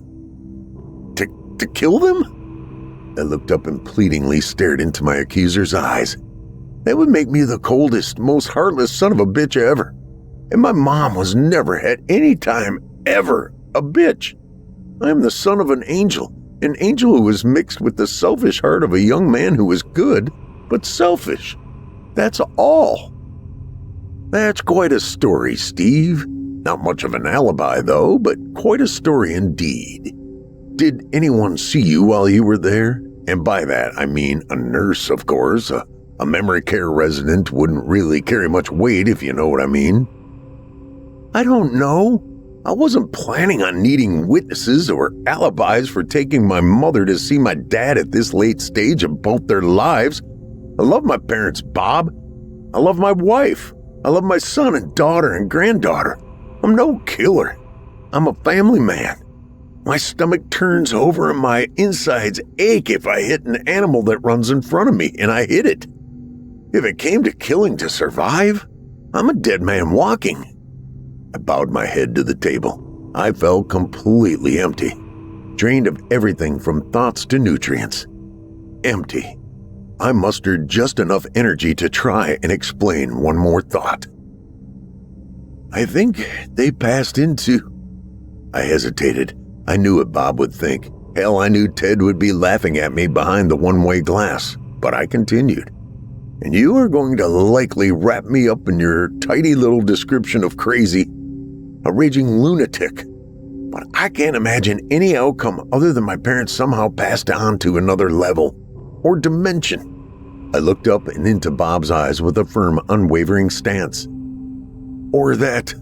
kill them? I looked up and pleadingly stared into my accuser's eyes. That would make me the coldest, most heartless son of a bitch ever. And my mom was never at any time ever a bitch. I am the son of an angel who was mixed with the selfish heart of a young man who was good, but selfish. That's all. That's quite a story, Steve. Not much of an alibi, though, but quite a story indeed. Did anyone see you while you were there? And by that, I mean a nurse, of course. A memory care resident wouldn't really carry much weight, if you know what I mean. I don't know. I wasn't planning on needing witnesses or alibis for taking my mother to see my dad at this late stage of both their lives. I love my parents, Bob. I love my wife. I love my son and daughter and granddaughter. I'm no killer. I'm a family man. My stomach turns over and my insides ache if I hit an animal that runs in front of me, and I hit it. If it came to killing to survive, I'm a dead man walking. I bowed my head to the table. I felt completely empty, drained of everything from thoughts to nutrients. Empty. I mustered just enough energy to try and explain one more thought. I think they passed into... I hesitated. I knew what Bob would think. Hell, I knew Ted would be laughing at me behind the one-way glass, but I continued. And you are going to likely wrap me up in your tidy little description of crazy, a raging lunatic. But I can't imagine any outcome other than my parents somehow passed on to another level or dimension. I looked up and into Bob's eyes with a firm, unwavering stance. Or that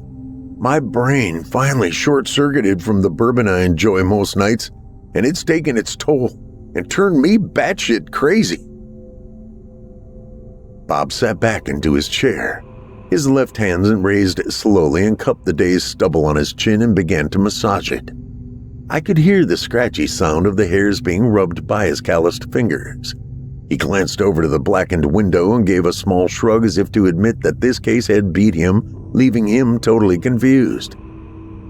my brain finally short-circuited from the bourbon I enjoy most nights, and it's taken its toll and turned me batshit crazy. Bob sat back into his chair. His left hand raised slowly and cupped the day's stubble on his chin and began to massage it. I could hear the scratchy sound of the hairs being rubbed by his calloused fingers. He glanced over to the blackened window and gave a small shrug as if to admit that this case had beat him, leaving him totally confused.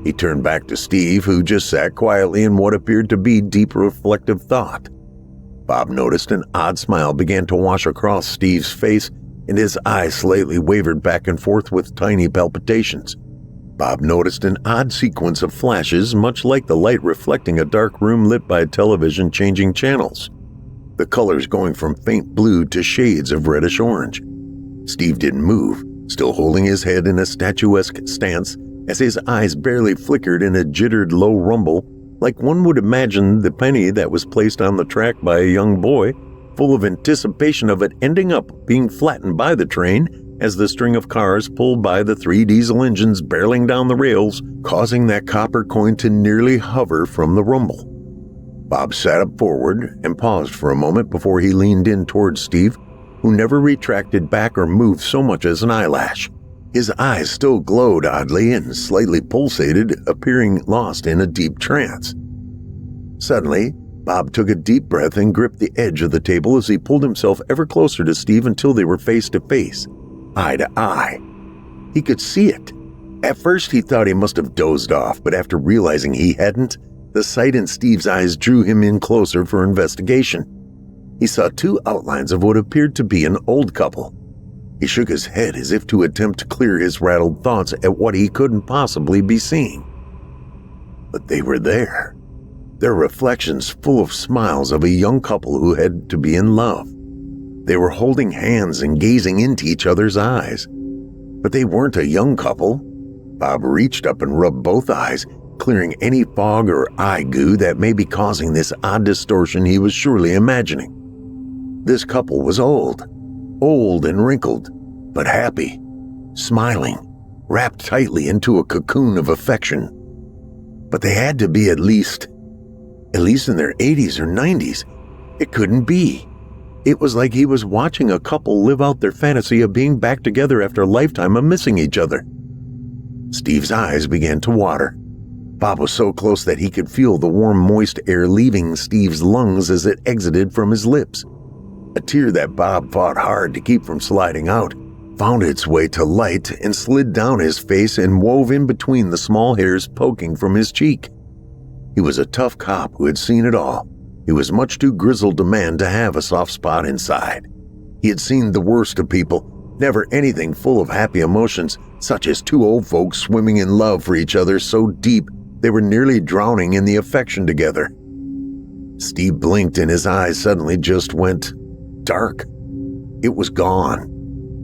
He turned back to Steve, who just sat quietly in what appeared to be deep reflective thought. Bob noticed an odd smile began to wash across Steve's face, and his eyes slightly wavered back and forth with tiny palpitations. Bob noticed an odd sequence of flashes, much like the light reflecting a dark room lit by a television changing channels, the colors going from faint blue to shades of reddish orange. Steve didn't move, still holding his head in a statuesque stance as his eyes barely flickered in a jittered low rumble, like one would imagine the penny that was placed on the track by a young boy, full of anticipation of it ending up being flattened by the train as the string of cars pulled by the 3 diesel engines barreling down the rails, causing that copper coin to nearly hover from the rumble. Bob sat up forward and paused for a moment before he leaned in towards Steve, who never retracted back or moved so much as an eyelash. His eyes still glowed oddly and slightly pulsated, appearing lost in a deep trance. Suddenly, Bob took a deep breath and gripped the edge of the table as he pulled himself ever closer to Steve until they were face to face, eye to eye. He could see it. At first he thought he must have dozed off, but after realizing he hadn't, the sight in Steve's eyes drew him in closer for investigation. He saw 2 outlines of what appeared to be an old couple. He shook his head as if to attempt to clear his rattled thoughts at what he couldn't possibly be seeing. But they were there, their reflections full of smiles of a young couple who had to be in love. They were holding hands and gazing into each other's eyes. But they weren't a young couple. Bob reached up and rubbed both eyes, clearing any fog or eye goo that may be causing this odd distortion he was surely imagining. This couple was old and wrinkled, but happy, smiling, wrapped tightly into a cocoon of affection. But they had to be at least in their 80s or 90s. It couldn't be. It was like he was watching a couple live out their fantasy of being back together after a lifetime of missing each other. Steve's eyes began to water. Bob was so close that he could feel the warm, moist air leaving Steve's lungs as it exited from his lips. A tear that Bob fought hard to keep from sliding out found its way to light and slid down his face and wove in between the small hairs poking from his cheek. He was a tough cop who had seen it all. He was much too grizzled a man to have a soft spot inside. He had seen the worst of people, never anything full of happy emotions, such as 2 old folks swimming in love for each other so deep they were nearly drowning in the affection together. Steve blinked and his eyes suddenly just went dark. It was gone.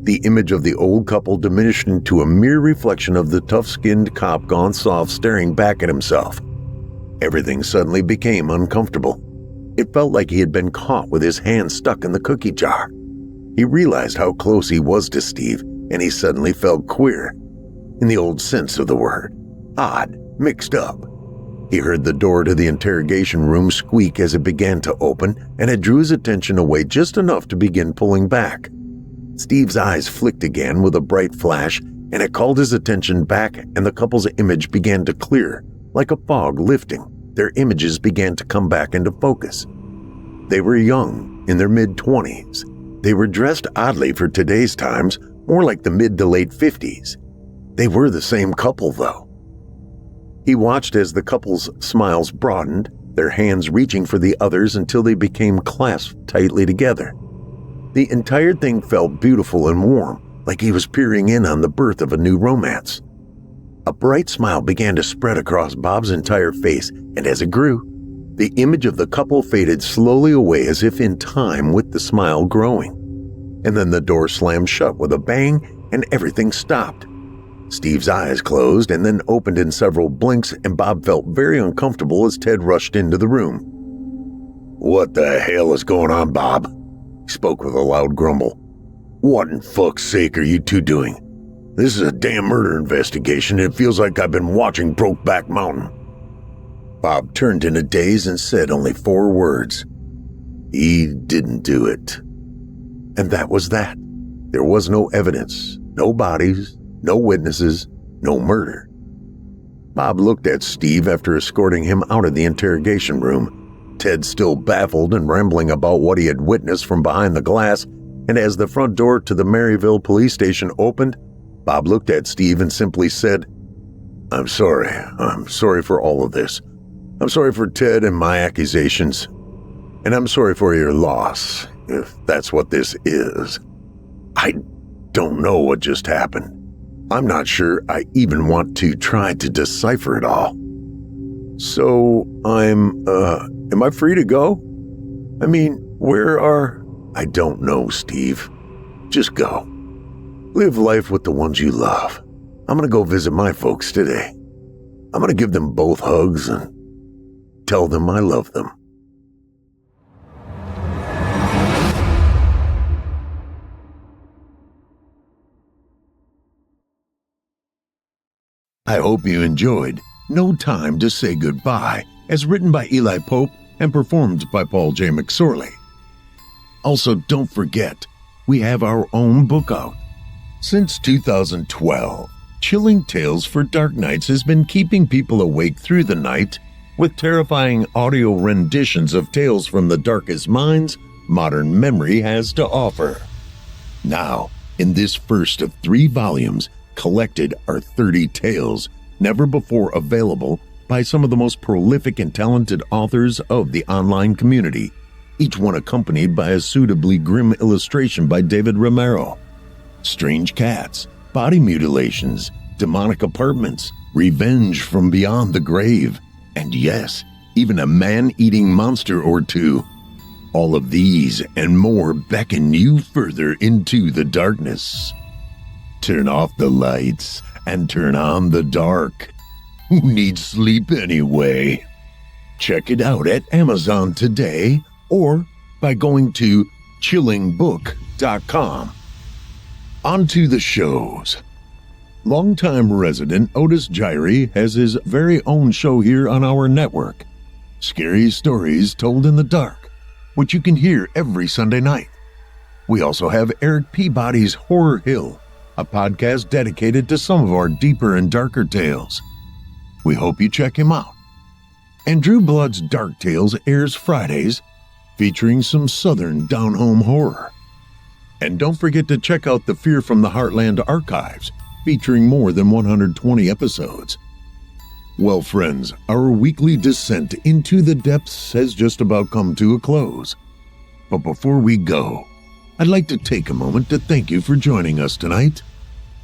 The image of the old couple diminished into a mere reflection of the tough-skinned cop gone soft staring back at himself. Everything suddenly became uncomfortable. It felt like he had been caught with his hand stuck in the cookie jar. He realized how close he was to Steve, and he suddenly felt queer, in the old sense of the word. Odd, mixed up. He heard the door to the interrogation room squeak as it began to open, and it drew his attention away just enough to begin pulling back. Steve's eyes flicked again with a bright flash, and it called his attention back, and the couple's image began to clear, like a fog lifting. Their images began to come back into focus. They were young, in their mid-20s. They were dressed oddly for today's times, more like the mid to late 50s. They were the same couple, though. He watched as the couple's smiles broadened, their hands reaching for the others until they became clasped tightly together. The entire thing felt beautiful and warm, like he was peering in on the birth of a new romance. A bright smile began to spread across Bob's entire face, and as it grew, the image of the couple faded slowly away as if in time with the smile growing. And then the door slammed shut with a bang, and everything stopped. Steve's eyes closed and then opened in several blinks, and Bob felt very uncomfortable as Ted rushed into the room. "What the hell is going on, Bob?" He spoke with a loud grumble. "What in fuck's sake are you 2 doing? This is a damn murder investigation, and it feels like I've been watching Brokeback Mountain." Bob turned in a daze and said only 4 words. "He didn't do it." And that was that. There was no evidence, no bodies, no witnesses, no murder. Bob looked at Steve after escorting him out of the interrogation room, Ted still baffled and rambling about what he had witnessed from behind the glass, and as the front door to the Maryville police station opened, Bob looked at Steve and simply said, I'm sorry. I'm sorry for all of this. I'm sorry for Ted and my accusations. And I'm sorry for your loss, if that's what this is. I don't know what just happened. I'm not sure I even want to try to decipher it all. So, am I free to go? I mean, I don't know, Steve. Just go. Live life with the ones you love. I'm gonna go visit my folks today. I'm gonna give them both hugs and tell them I love them. I hope you enjoyed No Time to Say Goodbye, as written by Eli Pope and performed by Paul J. McSorley. Also, don't forget, we have our own book out. Since 2012, Chilling Tales for Dark Nights has been keeping people awake through the night with terrifying audio renditions of tales from the darkest minds modern memory has to offer. Now, in this first of 3 volumes, collected are 30 tales never before available by some of the most prolific and talented authors of the online community, each one accompanied by a suitably grim illustration by David Romero. Strange cats, body mutilations, demonic apartments, revenge from beyond the grave, and yes, even a man-eating monster or two. All of these and more beckon you further into the darkness. Turn off the lights and turn on the dark. Who needs sleep anyway? Check it out at Amazon today or by going to chillingbook.com. On to the shows. Longtime resident Otis Gyrie has his very own show here on our network, Scary Stories Told in the Dark, which you can hear every Sunday night. We also have Eric Peabody's Horror Hill, a podcast dedicated to some of our deeper and darker tales. We hope you check him out. And Drew Blood's Dark Tales airs Fridays, featuring some southern down-home horror. And don't forget to check out the Fear from the Heartland archives, featuring more than 120 episodes. Well, friends, our weekly descent into the depths has just about come to a close. But before we go, I'd like to take a moment to thank you for joining us tonight,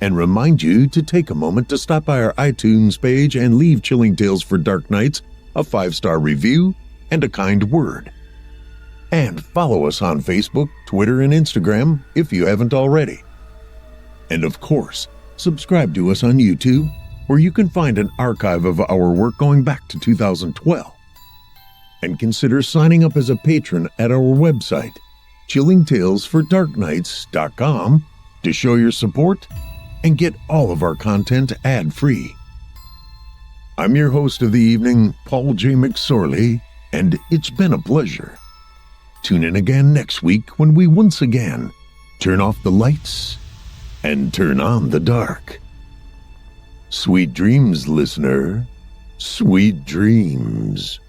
and remind you to take a moment to stop by our iTunes page and leave Chilling Tales for Dark Nights a 5-star review and a kind word. And follow us on Facebook, Twitter, and Instagram if you haven't already. And of course, subscribe to us on YouTube, where you can find an archive of our work going back to 2012. And consider signing up as a patron at our website, chillingtalesfordarknights.com, to show your support and get all of our content ad-free. I'm your host of the evening, Paul J. McSorley, and it's been a pleasure. Tune in again next week when we once again turn off the lights and turn on the dark. Sweet dreams, listener. Sweet dreams.